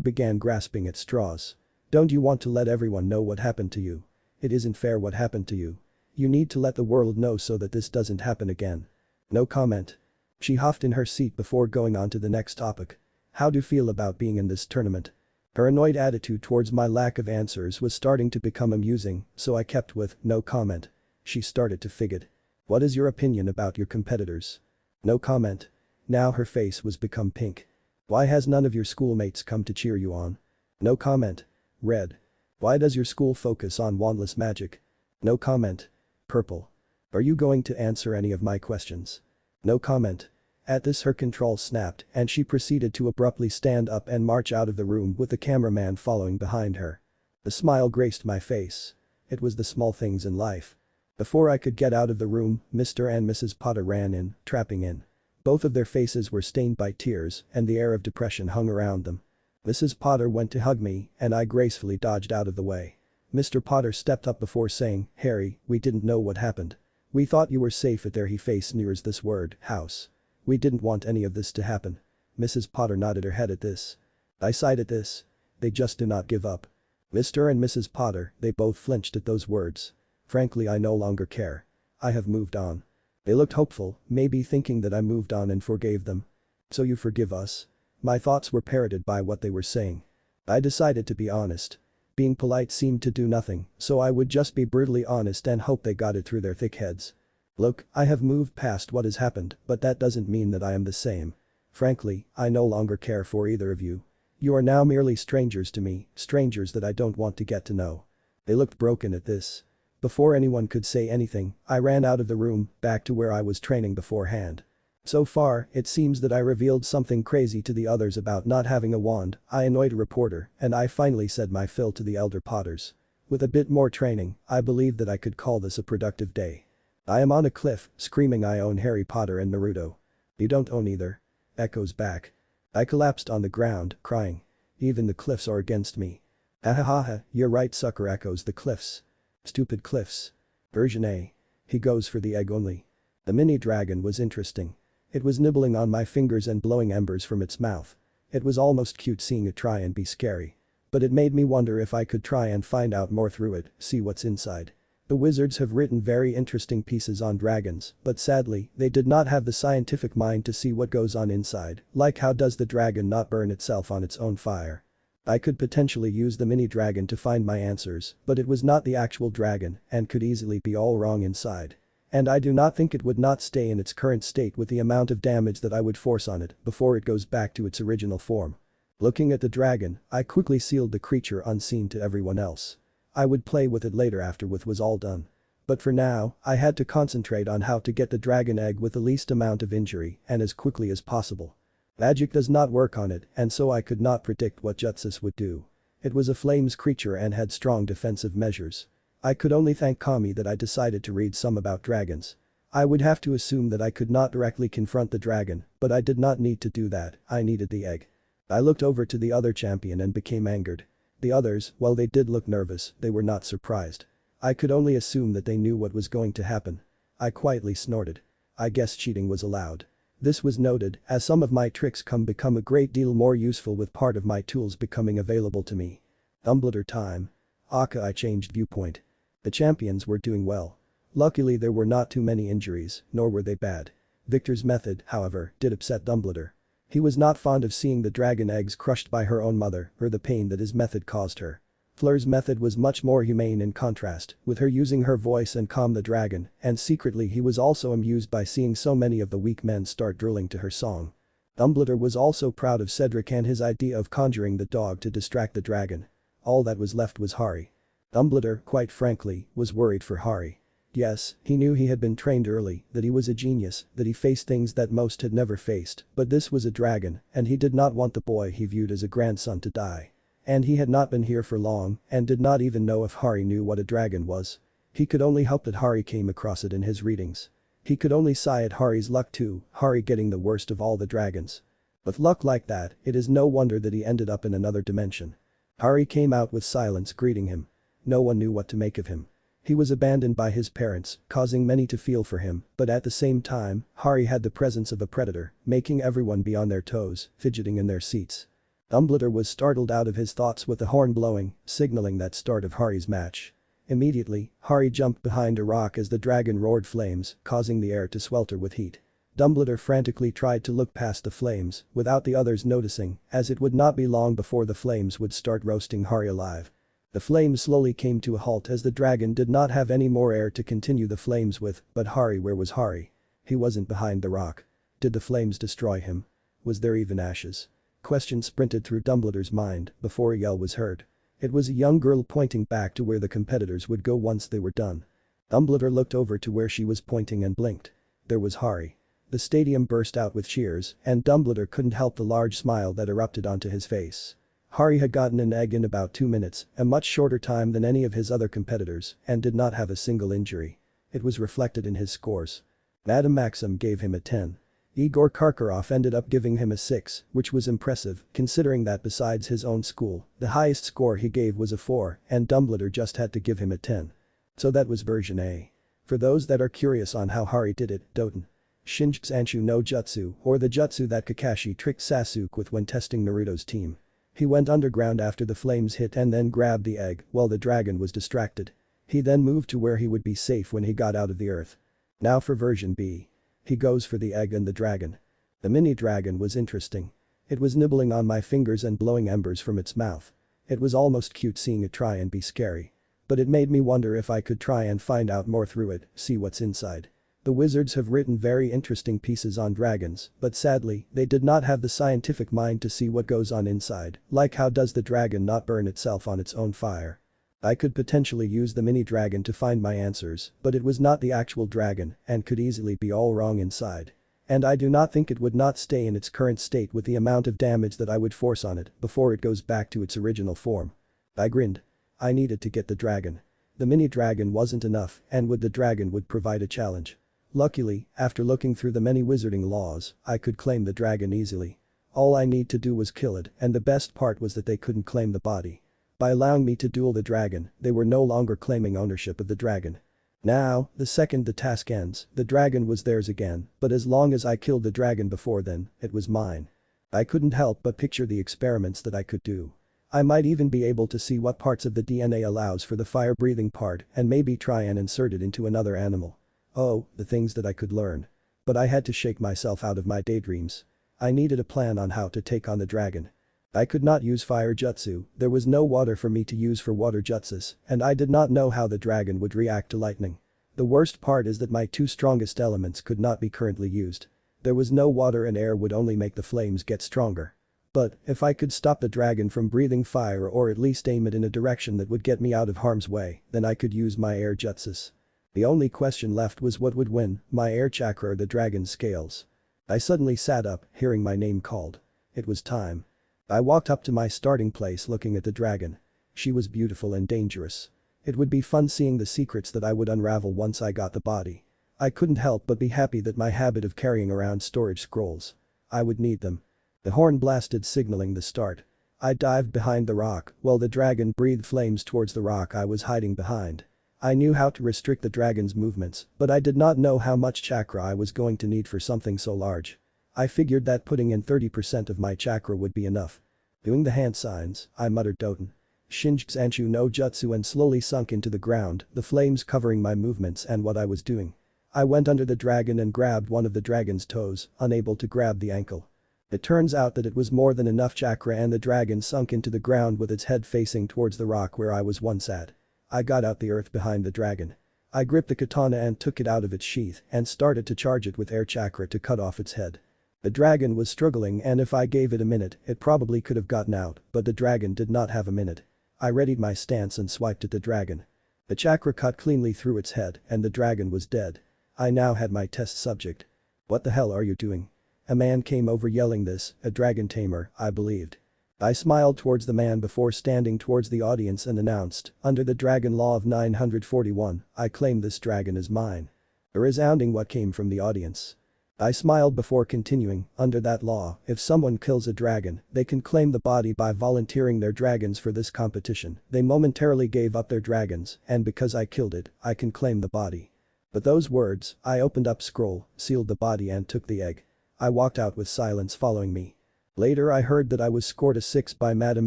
began grasping at straws. Don't you want to let everyone know what happened to you? It isn't fair what happened to you. You need to let the world know so that this doesn't happen again. No comment. She huffed in her seat before going on to the next topic. How do you feel about being in this tournament? Her annoyed attitude towards my lack of answers was starting to become amusing, so I kept with no comment. She started to fidget. What is your opinion about your competitors? No comment. Now her face was become pink. Why has none of your schoolmates come to cheer you on? No comment. Red. Why does your school focus on wandless magic? No comment. Purple. Are you going to answer any of my questions? No comment. At this her control snapped and she proceeded to abruptly stand up and march out of the room with the cameraman following behind her. The smile graced my face. It was the small things in life. Before I could get out of the room, Mr. and Mrs. Potter ran in, trapping in. Both of their faces were stained by tears and the air of depression hung around them. Mrs. Potter went to hug me and I gracefully dodged out of the way. Mr. Potter stepped up before saying, Harry, we didn't know what happened. We thought you were safe at there. He face nears this word, house. We didn't want any of this to happen. Mrs. Potter nodded her head at this. I sighed at this. They just do not give up. Mr. and Mrs. Potter, they both flinched at those words. Frankly, I no longer care. I have moved on. They looked hopeful, maybe thinking that I moved on and forgave them. So you forgive us? My thoughts were parroted by what they were saying. I decided to be honest. Being polite seemed to do nothing, so I would just be brutally honest and hope they got it through their thick heads. Look, I have moved past what has happened, but that doesn't mean that I am the same. Frankly, I no longer care for either of you. You are now merely strangers to me, strangers that I don't want to get to know. They looked broken at this. Before anyone could say anything, I ran out of the room, back to where I was training beforehand. So far, it seems that I revealed something crazy to the others about not having a wand. I annoyed a reporter, and I finally said my fill to the elder Potters. With a bit more training, I believe that I could call this a productive day. I am on a cliff, screaming I own Harry Potter and Naruto. You don't own either. Echoes back. I collapsed on the ground, crying. Even the cliffs are against me. Ahahaha, you're right, sucker, echoes the cliffs. Stupid cliffs. Version A. He goes for the egg only. The mini dragon was interesting. It was nibbling on my fingers and blowing embers from its mouth. It was almost cute seeing it try and be scary. But it made me wonder if I could try and find out more through it, see what's inside. The wizards have written very interesting pieces on dragons, but sadly, they did not have the scientific mind to see what goes on inside, like how does the dragon not burn itself on its own fire. I could potentially use the mini dragon to find my answers, but it was not the actual dragon and could easily be all wrong inside. And I do not think it would not stay in its current state with the amount of damage that I would force on it before it goes back to its original form. Looking at the dragon, I quickly sealed the creature unseen to everyone else. I would play with it later after it was all done. But for now, I had to concentrate on how to get the dragon egg with the least amount of injury and as quickly as possible. Magic does not work on it, and so I could not predict what Jutsus would do. It was a flames creature and had strong defensive measures. I could only thank Kami that I decided to read some about dragons. I would have to assume that I could not directly confront the dragon, but I did not need to do that, I needed the egg. I looked over to the other champion and became angered. The others, while they did look nervous, they were not surprised. I could only assume that they knew what was going to happen. I quietly snorted. I guess cheating was allowed. This was noted, as some of my tricks become a great deal more useful with part of my tools becoming available to me. Dumbledore time. Aka I changed viewpoint. The champions were doing well. Luckily there were not too many injuries, nor were they bad. Victor's method, however, did upset Dumbledore. He was not fond of seeing the dragon eggs crushed by her own mother or the pain that his method caused her. Fleur's method was much more humane in contrast, with her using her voice and calm the dragon, and secretly he was also amused by seeing so many of the weak men start drooling to her song. Dumbledore was also proud of Cedric and his idea of conjuring the dog to distract the dragon. All that was left was Hari. Dumbledore, quite frankly, was worried for Hari. Yes, he knew he had been trained early, that he was a genius, that he faced things that most had never faced, but this was a dragon, and he did not want the boy he viewed as a grandson to die. And he had not been here for long, and did not even know if Hari knew what a dragon was. He could only hope that Hari came across it in his readings. He could only sigh at Hari's luck too, Hari getting the worst of all the dragons. With luck like that, it is no wonder that he ended up in another dimension. Hari came out with silence greeting him. No one knew what to make of him. He was abandoned by his parents, causing many to feel for him, but at the same time, Hari had the presence of a predator, making everyone be on their toes, fidgeting in their seats. Dumbledore was startled out of his thoughts with the horn blowing, signaling that start of Hari's match. Immediately, Hari jumped behind a rock as the dragon roared flames, causing the air to swelter with heat. Dumbledore frantically tried to look past the flames, without the others noticing, as it would not be long before the flames would start roasting Hari alive. The flames slowly came to a halt as the dragon did not have any more air to continue the flames with, but Hari, where was Hari? He wasn't behind the rock. Did the flames destroy him? Was there even ashes? Question sprinted through Dumbledore's mind before a yell was heard. It was a young girl pointing back to where the competitors would go once they were done. Dumbledore looked over to where she was pointing and blinked. There was Hari. The stadium burst out with cheers, and Dumbledore couldn't help the large smile that erupted onto his face. Hari had gotten an egg in about 2 minutes, a much shorter time than any of his other competitors, and did not have a single injury. It was reflected in his scores. Madame Maxim gave him a 10. Igor Karkaroff ended up giving him a 6, which was impressive, considering that besides his own school, the highest score he gave was a 4, and Dumbledore just had to give him a 10. So that was version A. For those that are curious on how Hari did it, Doten. Shinjutsu no Jutsu, or the jutsu that Kakashi tricked Sasuke with when testing Naruto's team. He went underground after the flames hit and then grabbed the egg while the dragon was distracted. He then moved to where he would be safe when he got out of the earth. Now for version B. He goes for the egg and the dragon. The mini dragon was interesting. It was nibbling on my fingers and blowing embers from its mouth. It was almost cute seeing it try and be scary. But it made me wonder if I could try and find out more through it, see what's inside. The wizards have written very interesting pieces on dragons, but sadly, they did not have the scientific mind to see what goes on inside, like how does the dragon not burn itself on its own fire. I could potentially use the mini dragon to find my answers, but it was not the actual dragon and could easily be all wrong inside. And I do not think it would not stay in its current state with the amount of damage that I would force on it before it goes back to its original form. I grinned. I needed to get the dragon. The mini dragon wasn't enough, and the dragon would provide a challenge. Luckily, after looking through the many wizarding laws, I could claim the dragon easily. All I need to do was kill it, and the best part was that they couldn't claim the body. By allowing me to duel the dragon, they were no longer claiming ownership of the dragon. Now, the second the task ends, the dragon was theirs again, but as long as I killed the dragon before then, it was mine. I couldn't help but picture the experiments that I could do. I might even be able to see what parts of the DNA allows for the fire-breathing part and maybe try and insert it into another animal. Oh, the things that I could learn. But I had to shake myself out of my daydreams. I needed a plan on how to take on the dragon. I could not use fire jutsu, there was no water for me to use for water jutsus, and I did not know how the dragon would react to lightning. The worst part is that my two strongest elements could not be currently used. There was no water and air would only make the flames get stronger. But, if I could stop the dragon from breathing fire or at least aim it in a direction that would get me out of harm's way, then I could use my air jutsus. The only question left was what would win, my air chakra or the dragon's scales. I suddenly sat up, hearing my name called. It was time. I walked up to my starting place looking at the dragon. She was beautiful and dangerous. It would be fun seeing the secrets that I would unravel once I got the body. I couldn't help but be happy that my habit of carrying around storage scrolls. I would need them. The horn blasted signaling the start. I dived behind the rock while the dragon breathed flames towards the rock I was hiding behind. I knew how to restrict the dragon's movements, but I did not know how much chakra I was going to need for something so large. I figured that putting in 30% of my chakra would be enough. Doing the hand signs, I muttered Doten. Shinjitsu no jutsu and slowly sunk into the ground, the flames covering my movements and what I was doing. I went under the dragon and grabbed one of the dragon's toes, unable to grab the ankle. It turns out that it was more than enough chakra and the dragon sunk into the ground with its head facing towards the rock where I was once at. I got out the earth behind the dragon. I gripped the katana and took it out of its sheath and started to charge it with air chakra to cut off its head. The dragon was struggling and if I gave it a minute, it probably could have gotten out, but the dragon did not have a minute. I readied my stance and swiped at the dragon. The chakra cut cleanly through its head and the dragon was dead. I now had my test subject. What the hell are you doing? A man came over yelling this, a dragon tamer, I believed. I smiled towards the man before standing towards the audience and announced, under the dragon law of 941, I claim this dragon as mine. A resounding what came from the audience. I smiled before continuing, under that law, if someone kills a dragon, they can claim the body by volunteering their dragons for this competition. They momentarily gave up their dragons, and because I killed it, I can claim the body. But those words, I opened up scroll, sealed the body and took the egg. I walked out with silence following me. Later I heard that I was scored a 6 by Madame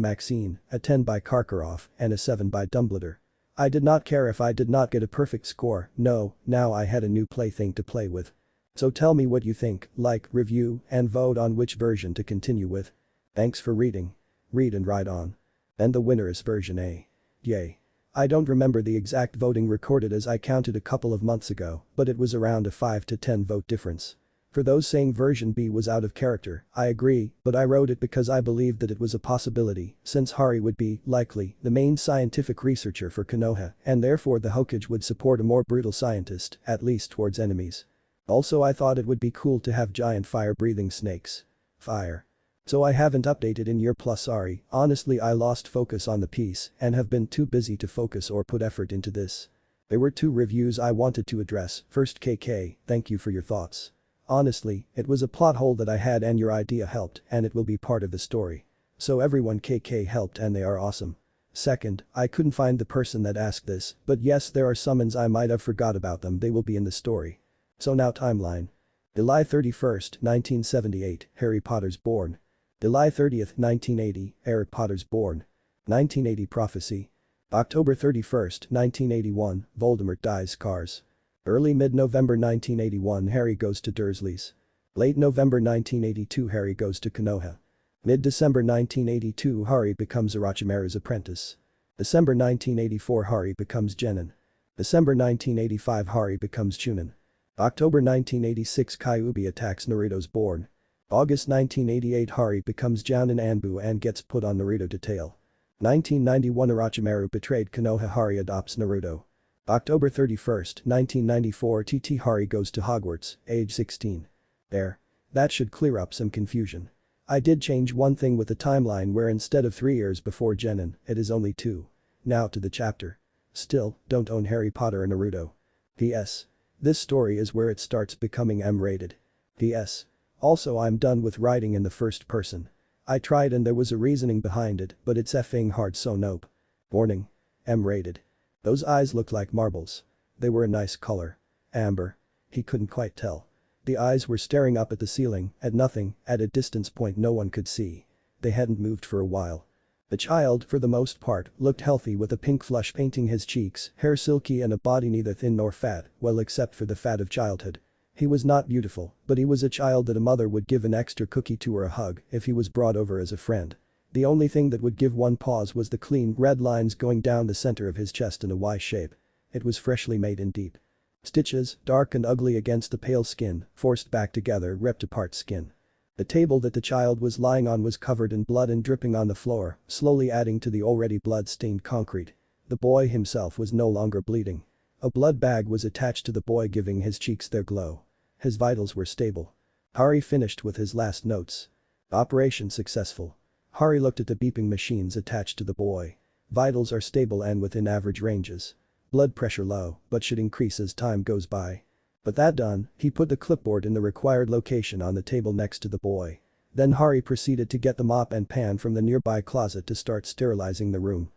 Maxine, a 10 by Karkaroff, and a 7 by Dumbledore. I did not care if I did not get a perfect score, no, now I had a new plaything to play with. So tell me what you think, like, review, and vote on which version to continue with. Thanks for reading. Read and write on. And the winner is version A. Yay. I don't remember the exact voting recorded as I counted a couple of months ago, but it was around a 5 to 10 vote difference. For those saying version B was out of character, I agree, but I wrote it because I believed that it was a possibility, since Hari would be, likely, the main scientific researcher for Konoha, and therefore the Hokage would support a more brutal scientist, at least towards enemies. Also I thought it would be cool to have giant fire-breathing snakes. Fire. So I haven't updated in year plus sorry, honestly I lost focus on the piece and have been too busy to focus or put effort into this. There were 2 reviews I wanted to address, first KK, thank you for your thoughts. Honestly, it was a plot hole that I had and your idea helped and it will be part of the story. So everyone KK helped and they are awesome. Second, I couldn't find the person that asked this, but yes there are summons I might have forgot about them they will be in the story. So now timeline. July 31st, 1978, Harry Potter's born. July 30th, 1980, Eric Potter's born. 1980 prophecy. October 31st, 1981, Voldemort dies cars. Early mid-November 1981 Harry goes to Dursley's. Late November 1982 Harry goes to Konoha. Mid-December 1982 Hari becomes Orochimaru's apprentice. December 1984 Hari becomes Genin. December 1985 Hari becomes Chunin. October 1986 Kyuubi attacks Naruto's born. August 1988 Hari becomes Jounin Anbu and gets put on Naruto to tail. 1991 Orochimaru betrayed Konoha Hari adopts Naruto. October 31st, 1994 TT Hari goes to Hogwarts, age 16. There. That should clear up some confusion. I did change one thing with the timeline where instead of 3 years before Genin, it is only 2. Now to the chapter. Still, don't own Harry Potter and Naruto. P.S. This story is where it starts becoming M-rated. P.S. Also I'm done with writing in the first person. I tried and there was a reasoning behind it, but it's effing hard so nope. Warning. M-rated. Those eyes looked like marbles. They were a nice color. Amber. He couldn't quite tell. The eyes were staring up at the ceiling, at nothing, at a distance point no one could see. They hadn't moved for a while. The child, for the most part, looked healthy with a pink flush painting his cheeks, hair silky and a body neither thin nor fat, well except for the fat of childhood. He was not beautiful, but he was a child that a mother would give an extra cookie to or a hug if he was brought over as a friend. The only thing that would give one pause was the clean red lines going down the center of his chest in a Y shape. It was freshly made and deep. Stitches, dark and ugly against the pale skin, forced back together, ripped apart skin. The table that the child was lying on was covered in blood and dripping on the floor, slowly adding to the already blood-stained concrete. The boy himself was no longer bleeding. A blood bag was attached to the boy, giving his cheeks their glow. His vitals were stable. Hari finished with his last notes. Operation successful. Hari looked at the beeping machines attached to the boy. Vitals are stable and within average ranges. Blood pressure low, but should increase as time goes by. But that done, he put the clipboard in the required location on the table next to the boy. Then Hari proceeded to get the mop and pan from the nearby closet to start sterilizing the room.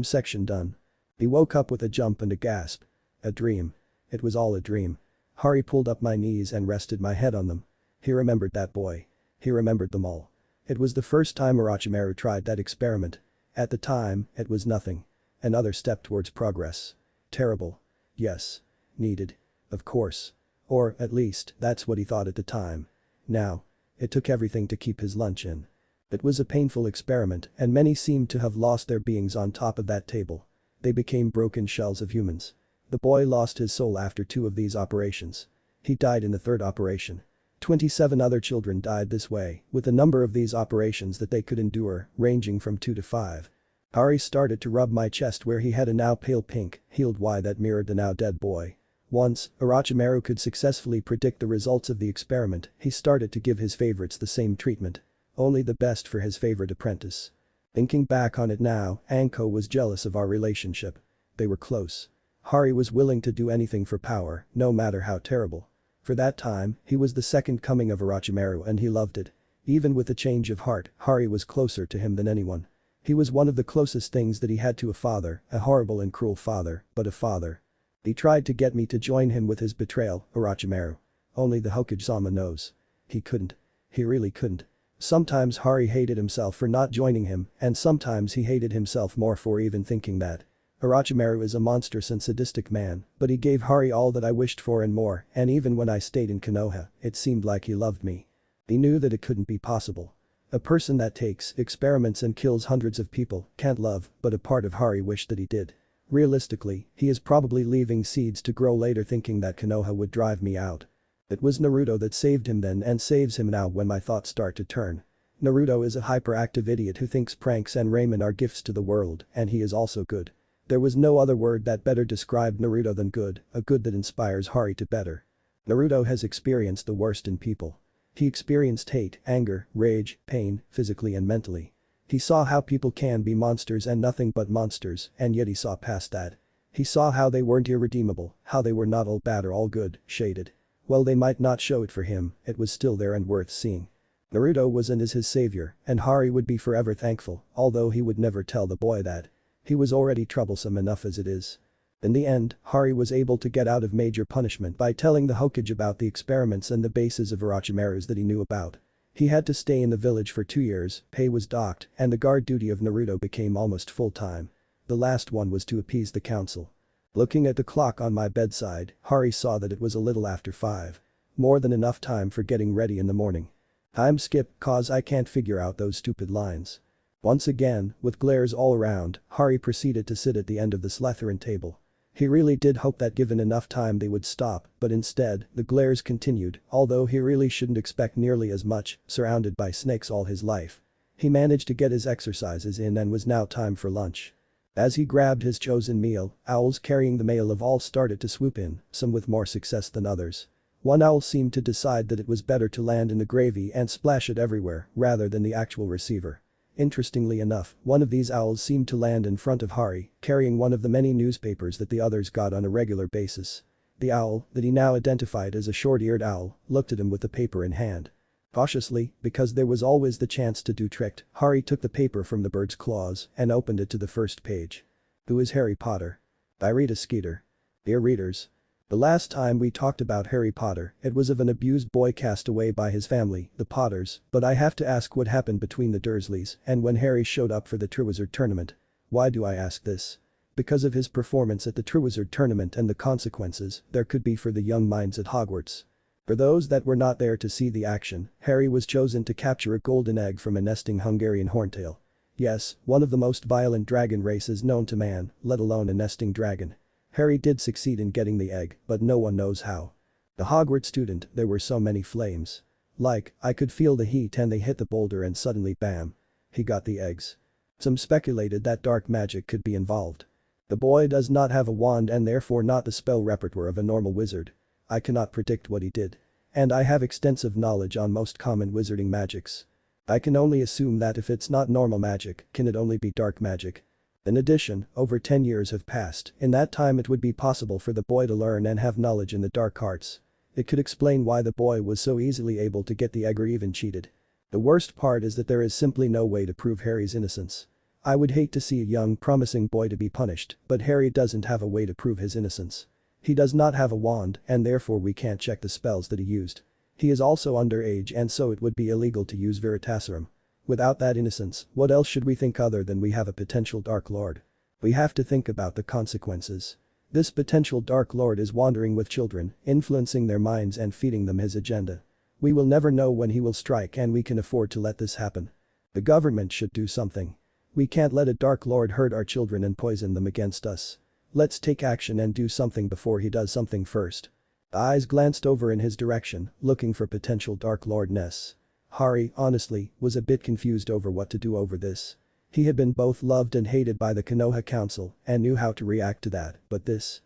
Section done. He woke up with a jump and a gasp. A dream. It was all a dream. Hari pulled up my knees and rested my head on them. He remembered that boy. He remembered them all. It was the first time Orochimaru tried that experiment. At the time, it was nothing. Another step towards progress. Terrible. Yes. Needed. Of course. Or, at least, that's what he thought at the time. Now. It took everything to keep his lunch in. It was a painful experiment and many seemed to have lost their beings on top of that table. They became broken shells of humans. The boy lost his soul after 2 of these operations. He died in the 3rd operation. 27 other children died this way, with the number of these operations that they could endure, ranging from 2 to 5. Hari started to rub my chest where he had a now pale pink, healed Y that mirrored the now dead boy. Once, Orochimaru could successfully predict the results of the experiment, he started to give his favorites the same treatment. Only the best for his favorite apprentice. Thinking back on it now, Anko was jealous of our relationship. They were close. Hari was willing to do anything for power, no matter how terrible. For that time, he was the second coming of Orochimaru and he loved it. Even with a change of heart, Hari was closer to him than anyone. He was one of the closest things that he had to a father, a horrible and cruel father, but a father. He tried to get me to join him with his betrayal, Orochimaru. Only the Hokage-sama knows. He couldn't. He really couldn't. Sometimes Hari hated himself for not joining him, and sometimes he hated himself more for even thinking that. Orochimaru is a monstrous and sadistic man, but he gave Hari all that I wished for and more, and even when I stayed in Konoha, it seemed like he loved me. He knew that it couldn't be possible. A person that takes experiments and kills hundreds of people can't love, but a part of Hari wished that he did. Realistically, he is probably leaving seeds to grow later thinking that Konoha would drive me out. It was Naruto that saved him then and saves him now when my thoughts start to turn. Naruto is a hyperactive idiot who thinks pranks and ramen are gifts to the world, and he is also good. There was no other word that better described Naruto than good, a good that inspires Hari to better. Naruto has experienced the worst in people. He experienced hate, anger, rage, pain, physically and mentally. He saw how people can be monsters and nothing but monsters, and yet he saw past that. He saw how they weren't irredeemable, how they were not all bad or all good, shaded. While they might not show it for him, it was still there and worth seeing. Naruto was and is his savior, and Hari would be forever thankful, although he would never tell the boy that. He was already troublesome enough as it is. In the end, Hari was able to get out of major punishment by telling the Hokage about the experiments and the bases of Orochimaru's that he knew about. He had to stay in the village for 2 years, pay was docked, and the guard duty of Naruto became almost full-time. The last one was to appease the council. Looking at the clock on my bedside, Hari saw that it was a little after 5. More than enough time for getting ready in the morning. I'm skipped cause I can't figure out those stupid lines. Once again, with glares all around, Hari proceeded to sit at the end of the Slytherin table. He really did hope that given enough time they would stop, but instead, the glares continued, although he really shouldn't expect nearly as much, surrounded by snakes all his life. He managed to get his exercises in and was now time for lunch. As he grabbed his chosen meal, owls carrying the mail of all started to swoop in, some with more success than others. One owl seemed to decide that it was better to land in the gravy and splash it everywhere, rather than the actual receiver. Interestingly enough, one of these owls seemed to land in front of Hari, carrying one of the many newspapers that the others got on a regular basis. The owl, that he now identified as a short-eared owl, looked at him with the paper in hand. Cautiously, because there was always the chance to do tricked, Hari took the paper from the bird's claws and opened it to the first page. Who is Harry Potter? By Rita Skeeter. Dear readers. The last time we talked about Harry Potter, it was of an abused boy cast away by his family, the Potters, but I have to ask what happened between the Dursleys and when Harry showed up for the Triwizard Tournament. Why do I ask this? Because of his performance at the Triwizard Tournament and the consequences there could be for the young minds at Hogwarts. For those that were not there to see the action, Harry was chosen to capture a golden egg from a nesting Hungarian horntail. Yes, one of the most violent dragon races known to man, let alone a nesting dragon. Harry did succeed in getting the egg, but no one knows how. The Hogwarts student, there were so many flames. Like, I could feel the heat and they hit the boulder and suddenly bam. He got the eggs. Some speculated that dark magic could be involved. The boy does not have a wand and therefore not the spell repertoire of a normal wizard. I cannot predict what he did. And I have extensive knowledge on most common wizarding magics. I can only assume that if it's not normal magic, can it only be dark magic? In addition, over 10 years have passed, in that time it would be possible for the boy to learn and have knowledge in the dark arts. It could explain why the boy was so easily able to get the egg or even cheated. The worst part is that there is simply no way to prove Harry's innocence. I would hate to see a young, promising boy to be punished, but Harry doesn't have a way to prove his innocence. He does not have a wand and therefore we can't check the spells that he used. He is also underage and so it would be illegal to use Veritaserum. Without that innocence, what else should we think other than we have a potential Dark Lord? We have to think about the consequences. This potential Dark Lord is wandering with children, influencing their minds and feeding them his agenda. We will never know when he will strike and we can afford to let this happen. The government should do something. We can't let a Dark Lord hurt our children and poison them against us. Let's take action and do something before he does something first. The eyes glanced over in his direction, looking for potential Dark Lordness. Harry, honestly, was a bit confused over what to do over this. He had been both loved and hated by the Konoha Council and knew how to react to that, but this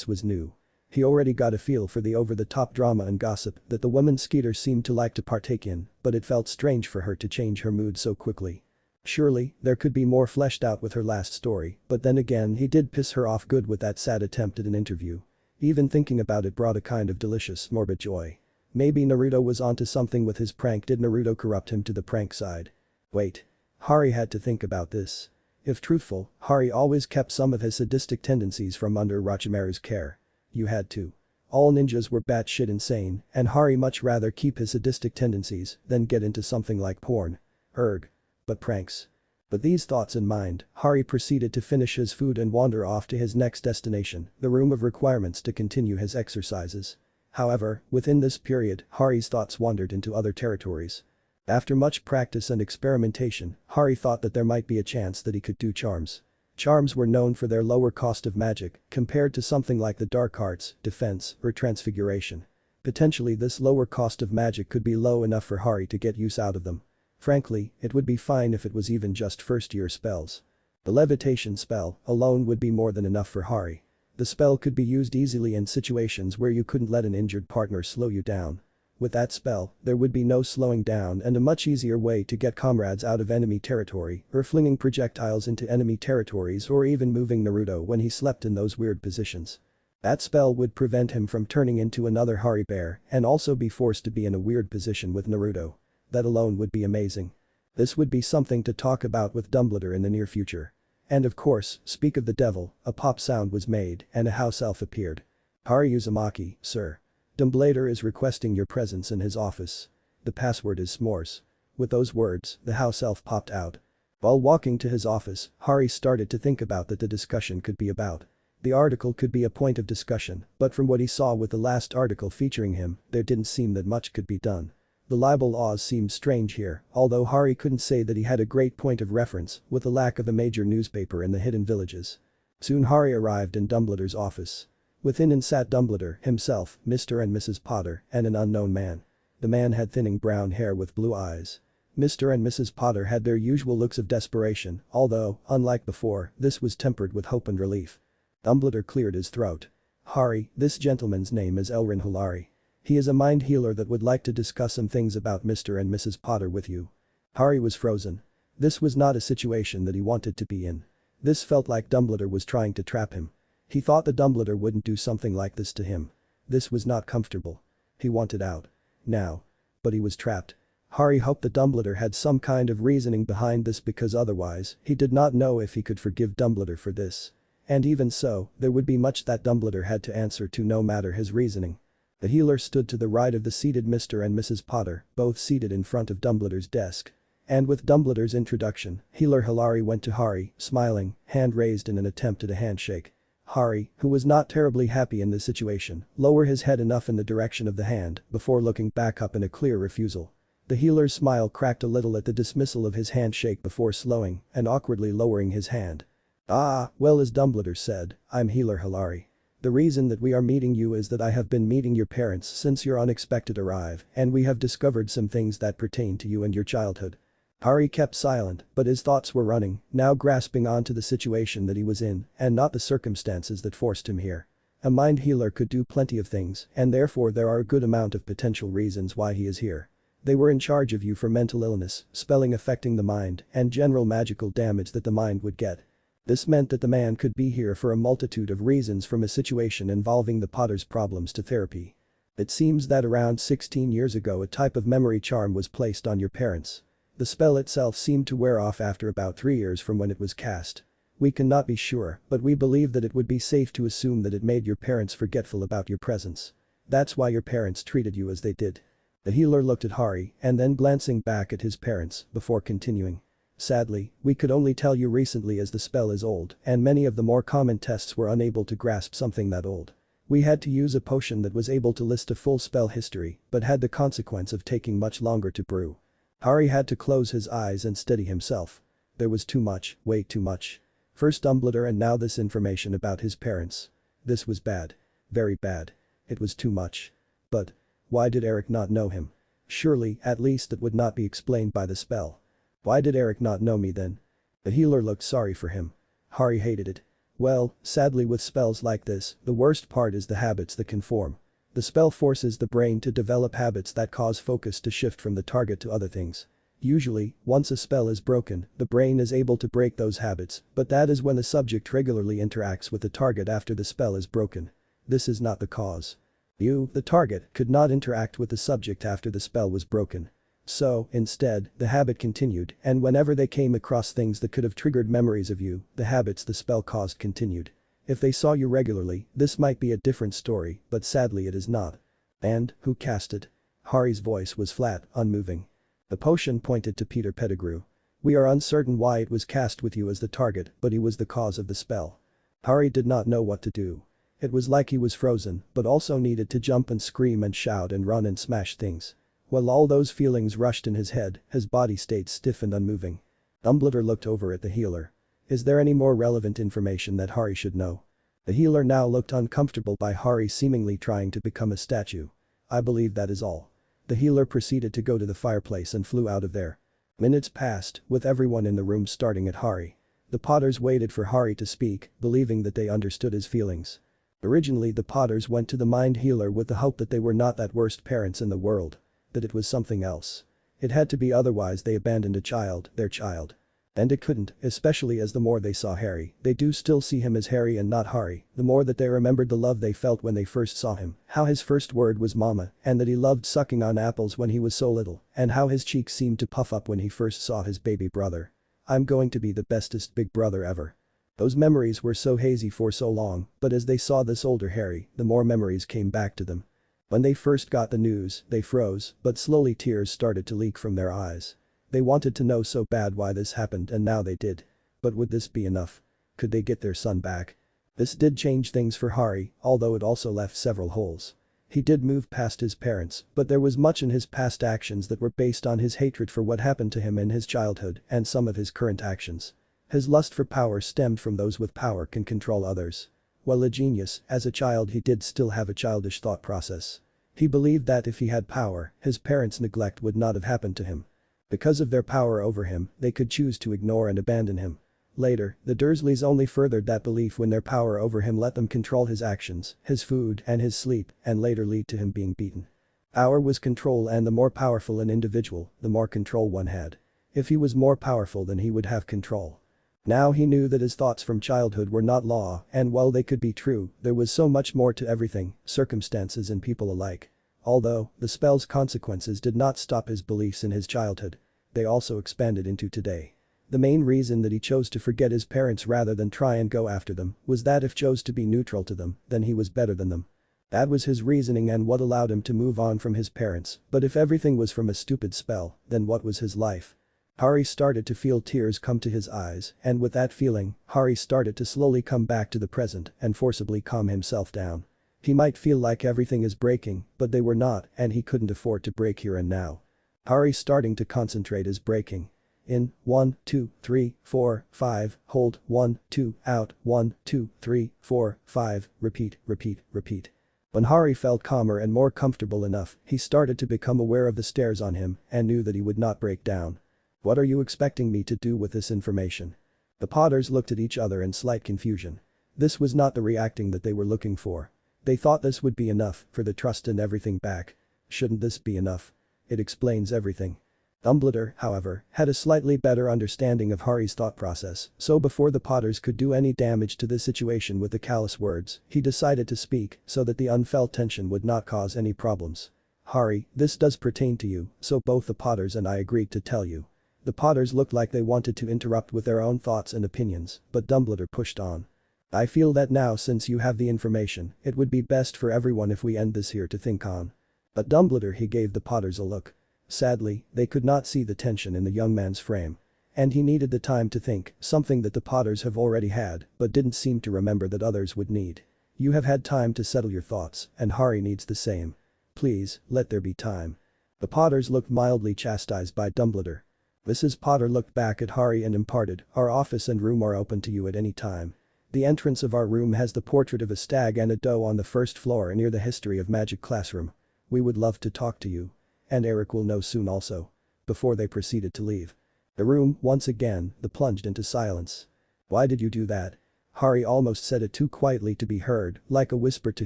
was new. He already got a feel for the over-the-top drama and gossip that the woman Skeeter seemed to like to partake in, but it felt strange for her to change her mood so quickly. Surely, there could be more fleshed out with her last story, but then again he did piss her off good with that sad attempt at an interview. Even thinking about it brought a kind of delicious, morbid joy. Maybe Naruto was onto something with his prank. Did Naruto corrupt him to the prank side? Wait. Harry had to think about this. If truthful, Harry always kept some of his sadistic tendencies from under Orochimaru's care. You had to. All ninjas were batshit insane, and Harry much rather keep his sadistic tendencies than get into something like porn. Erg. But pranks. With these thoughts in mind, Harry proceeded to finish his food and wander off to his next destination, the room of requirements to continue his exercises. However, within this period, Harry's thoughts wandered into other territories. After much practice and experimentation, Harry thought that there might be a chance that he could do charms. Charms were known for their lower cost of magic, compared to something like the dark arts, defense, or transfiguration. Potentially this lower cost of magic could be low enough for Harry to get use out of them. Frankly, it would be fine if it was even just first-year spells. The levitation spell alone would be more than enough for Harry. The spell could be used easily in situations where you couldn't let an injured partner slow you down. With that spell, there would be no slowing down and a much easier way to get comrades out of enemy territory or flinging projectiles into enemy territories or even moving Naruto when he slept in those weird positions. That spell would prevent him from turning into another Harry Bear and also be forced to be in a weird position with Naruto. That alone would be amazing. This would be something to talk about with Dumbledore in the near future. And of course, speak of the devil, a pop sound was made and a house elf appeared. Harry Uzumaki, sir. Dumbledore is requesting your presence in his office. The password is s'mores. With those words, the house elf popped out. While walking to his office, Harry started to think about that the discussion could be about. The article could be a point of discussion, but from what he saw with the last article featuring him, there didn't seem that much could be done. The libel laws seemed strange here, although Harry couldn't say that he had a great point of reference with the lack of a major newspaper in the hidden villages. Soon Harry arrived in Dumbledore's office. Within sat Dumbledore, himself, Mr. and Mrs. Potter, and an unknown man. The man had thinning brown hair with blue eyes. Mr. and Mrs. Potter had their usual looks of desperation, although, unlike before, this was tempered with hope and relief. Dumbledore cleared his throat. Harry, this gentleman's name is Elrin Hilary. He is a mind healer that would like to discuss some things about Mr. and Mrs. Potter with you. Harry was frozen. This was not a situation that he wanted to be in. This felt like Dumbledore was trying to trap him. He thought that Dumbledore wouldn't do something like this to him. This was not comfortable. He wanted out. Now. But he was trapped. Harry hoped that Dumbledore had some kind of reasoning behind this because otherwise, he did not know if he could forgive Dumbledore for this. And even so, there would be much that Dumbledore had to answer to no matter his reasoning. The healer stood to the right of the seated Mr. and Mrs. Potter, both seated in front of Dumbledore's desk. And with Dumbledore's introduction, Healer Hilary went to Harry, smiling, hand raised in an attempt at a handshake. Harry, who was not terribly happy in this situation, lowered his head enough in the direction of the hand before looking back up in a clear refusal. The healer's smile cracked a little at the dismissal of his handshake before slowing and awkwardly lowering his hand. "Ah, well, as Dumbledore said, I'm Healer Hilary. The reason that we are meeting you is that I have been meeting your parents since your unexpected arrival, and we have discovered some things that pertain to you and your childhood." Hari kept silent, but his thoughts were running, now grasping onto the situation that he was in and not the circumstances that forced him here. A mind healer could do plenty of things, and therefore there are a good amount of potential reasons why he is here. They were in charge of you for mental illness, spelling affecting the mind, and general magical damage that the mind would get. This meant that the man could be here for a multitude of reasons, from a situation involving the Potter's problems to therapy. It seems that around 16 years ago a type of memory charm was placed on your parents. The spell itself seemed to wear off after about 3 years from when it was cast. We cannot be sure, but we believe that it would be safe to assume that it made your parents forgetful about your presence. That's why your parents treated you as they did. The healer looked at Hari and then glancing back at his parents before continuing. "Sadly, we could only tell you recently as the spell is old and many of the more common tests were unable to grasp something that old. We had to use a potion that was able to list a full spell history but had the consequence of taking much longer to brew." Hari had to close his eyes and steady himself. There was too much, way too much. First Dumbledore and now this information about his parents. This was bad. Very bad. It was too much. But why did Eric not know him? Surely, at least that would not be explained by the spell. Why did Eric not know me then? The healer looked sorry for him. Hari hated it. Well, sadly with spells like this, the worst part is the habits that can form. The spell forces the brain to develop habits that cause focus to shift from the target to other things. Usually, once a spell is broken, the brain is able to break those habits, but that is when the subject regularly interacts with the target after the spell is broken. This is not the cause. You, the target, could not interact with the subject after the spell was broken. So, instead, the habit continued, and whenever they came across things that could have triggered memories of you, the habits the spell caused continued. If they saw you regularly, this might be a different story, but sadly it is not. "And, who cast it?" Hari's voice was flat, unmoving. The potion pointed to Peter Pettigrew. "We are uncertain why it was cast with you as the target, but he was the cause of the spell." Hari did not know what to do. It was like he was frozen, but also needed to jump and scream and shout and run and smash things. While all those feelings rushed in his head, his body stayed stiff and unmoving. Dumbledore looked over at the healer. "Is there any more relevant information that Hari should know?" The healer now looked uncomfortable by Hari seemingly trying to become a statue. "I believe that is all." The healer proceeded to go to the fireplace and flew out of there. Minutes passed, with everyone in the room starting at Hari. The Potters waited for Hari to speak, believing that they understood his feelings. Originally the Potters went to the mind healer with the hope that they were not that worst parents in the world. That it was something else. It had to be, otherwise they abandoned a child, their child. And it couldn't, especially as the more they saw Harry, they do still see him as Harry and not Hari, the more that they remembered the love they felt when they first saw him, how his first word was mama, and that he loved sucking on apples when he was so little, and how his cheeks seemed to puff up when he first saw his baby brother. "I'm going to be the bestest big brother ever." Those memories were so hazy for so long, but as they saw this older Harry, the more memories came back to them. When they first got the news, they froze, but slowly tears started to leak from their eyes. They wanted to know so bad why this happened, and now they did. But would this be enough? Could they get their son back? This did change things for Hari, although it also left several holes. He did move past his parents, but there was much in his past actions that were based on his hatred for what happened to him in his childhood and some of his current actions. His lust for power stemmed from those with power can control others. While a genius, as a child he did still have a childish thought process. He believed that if he had power, his parents' neglect would not have happened to him. Because of their power over him, they could choose to ignore and abandon him. Later, the Dursleys only furthered that belief when their power over him let them control his actions, his food and his sleep, and later lead to him being beaten. Power was control, and the more powerful an individual, the more control one had. If he was more powerful, then he would have control. Now he knew that his thoughts from childhood were not law, and while they could be true, there was so much more to everything, circumstances and people alike. Although, the spell's consequences did not stop his beliefs in his childhood. They also expanded into today. The main reason that he chose to forget his parents rather than try and go after them was that if chose to be neutral to them, then he was better than them. That was his reasoning and what allowed him to move on from his parents, but if everything was from a stupid spell, then what was his life? Hari started to feel tears come to his eyes, and with that feeling, Hari started to slowly come back to the present and forcibly calm himself down. He might feel like everything is breaking, but they were not, and he couldn't afford to break here and now. Hari starting to concentrate is breaking. In, 1, 2, 3, 4, 5, hold, 1, 2, out, 1, 2, 3, 4, 5, repeat, repeat, repeat. When Hari felt calmer and more comfortable enough, he started to become aware of the stares on him and knew that he would not break down. What are you expecting me to do with this information? The Potters looked at each other in slight confusion. This was not the reacting that they were looking for. They thought this would be enough for the trust and everything back. Shouldn't this be enough? It explains everything. Dumbledore, however, had a slightly better understanding of Harry's thought process, so before the Potters could do any damage to the situation with the callous words, he decided to speak so that the unfelt tension would not cause any problems. Harry, this does pertain to you, so both the Potters and I agreed to tell you. The Potters looked like they wanted to interrupt with their own thoughts and opinions, but Dumbledore pushed on. I feel that now since you have the information, it would be best for everyone if we end this here to think on. But Dumbledore, he gave the Potters a look. Sadly, they could not see the tension in the young man's frame. And he needed the time to think, something that the Potters have already had, but didn't seem to remember that others would need. You have had time to settle your thoughts, and Harry needs the same. Please, let there be time. The Potters looked mildly chastised by Dumbledore. Mrs. Potter looked back at Harry and imparted, our office and room are open to you at any time. The entrance of our room has the portrait of a stag and a doe on the first floor near the history of magic classroom. We would love to talk to you. And Eric will know soon also. Before they proceeded to leave the room, once again, they plunged into silence. Why did you do that? Harry almost said it too quietly to be heard, like a whisper to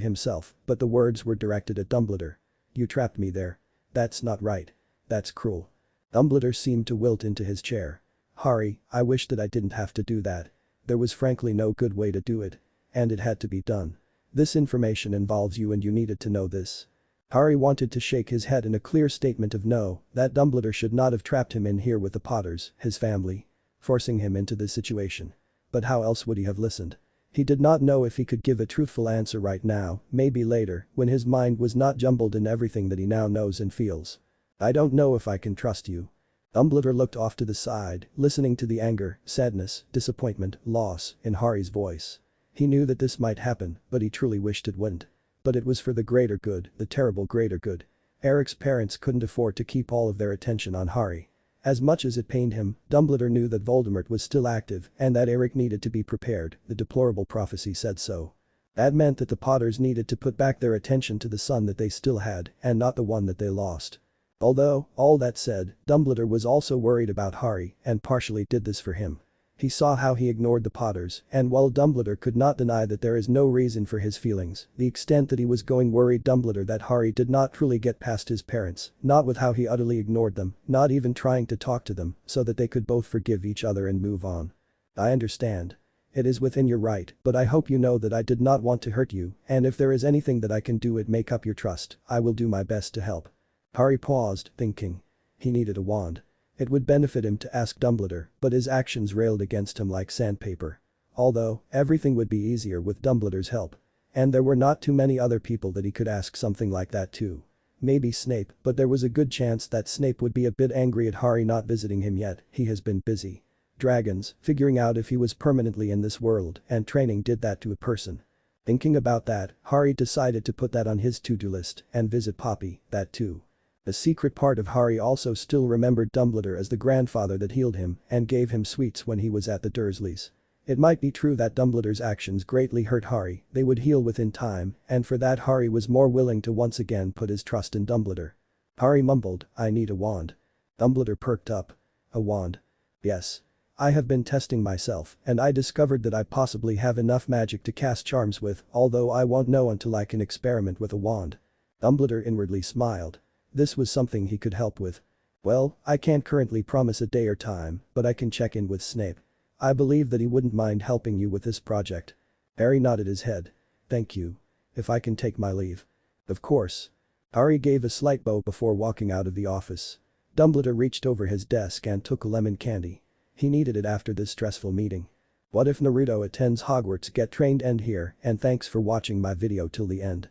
himself, but the words were directed at Dumbledore. You trapped me there. That's not right. That's cruel. Dumbledore seemed to wilt into his chair. Harry, I wish that I didn't have to do that. There was frankly no good way to do it. And it had to be done. This information involves you and you needed to know this. Harry wanted to shake his head in a clear statement of no, that Dumbledore should not have trapped him in here with the Potters, his family. Forcing him into this situation. But how else would he have listened? He did not know if he could give a truthful answer right now, maybe later, when his mind was not jumbled in everything that he now knows and feels. I don't know if I can trust you. Dumbledore looked off to the side, listening to the anger, sadness, disappointment, loss in Harry's voice. He knew that this might happen, but he truly wished it wouldn't. But it was for the greater good, the terrible greater good. Eric's parents couldn't afford to keep all of their attention on Harry. As much as it pained him, Dumbledore knew that Voldemort was still active and that Eric needed to be prepared, the deplorable prophecy said so. That meant that the Potters needed to put back their attention to the son that they still had and not the one that they lost. Although, all that said, Dumbledore was also worried about Harry and partially did this for him. He saw how he ignored the Potters, and while Dumbledore could not deny that there is no reason for his feelings, the extent that he was going worried Dumbledore that Harry did not truly get past his parents, not with how he utterly ignored them, not even trying to talk to them, so that they could both forgive each other and move on. I understand. It is within your right, but I hope you know that I did not want to hurt you, and if there is anything that I can do to make up your trust, I will do my best to help. Harry paused, thinking. He needed a wand. It would benefit him to ask Dumbledore, but his actions railed against him like sandpaper. Although, everything would be easier with Dumbledore's help. And there were not too many other people that he could ask something like that to. Maybe Snape, but there was a good chance that Snape would be a bit angry at Harry not visiting him yet, he has been busy. Dragons, figuring out if he was permanently in this world, and training did that to a person. Thinking about that, Harry decided to put that on his to-do list and visit Poppy, that too. A secret part of Harry also still remembered Dumbledore as the grandfather that healed him and gave him sweets when he was at the Dursleys. It might be true that Dumbledore's actions greatly hurt Harry, they would heal within time, and for that Harry was more willing to once again put his trust in Dumbledore. Harry mumbled, I need a wand. Dumbledore perked up. A wand? Yes. I have been testing myself, and I discovered that I possibly have enough magic to cast charms with, although I won't know until I can experiment with a wand. Dumbledore inwardly smiled. This was something he could help with. Well, I can't currently promise a day or time, but I can check in with Snape. I believe that he wouldn't mind helping you with this project. Harry nodded his head. Thank you. If I can take my leave. Of course. Harry gave a slight bow before walking out of the office. Dumbledore reached over his desk and took a lemon candy. He needed it after this stressful meeting. What if Naruto attends Hogwarts? Get trained end here, and thanks for watching my video till the end.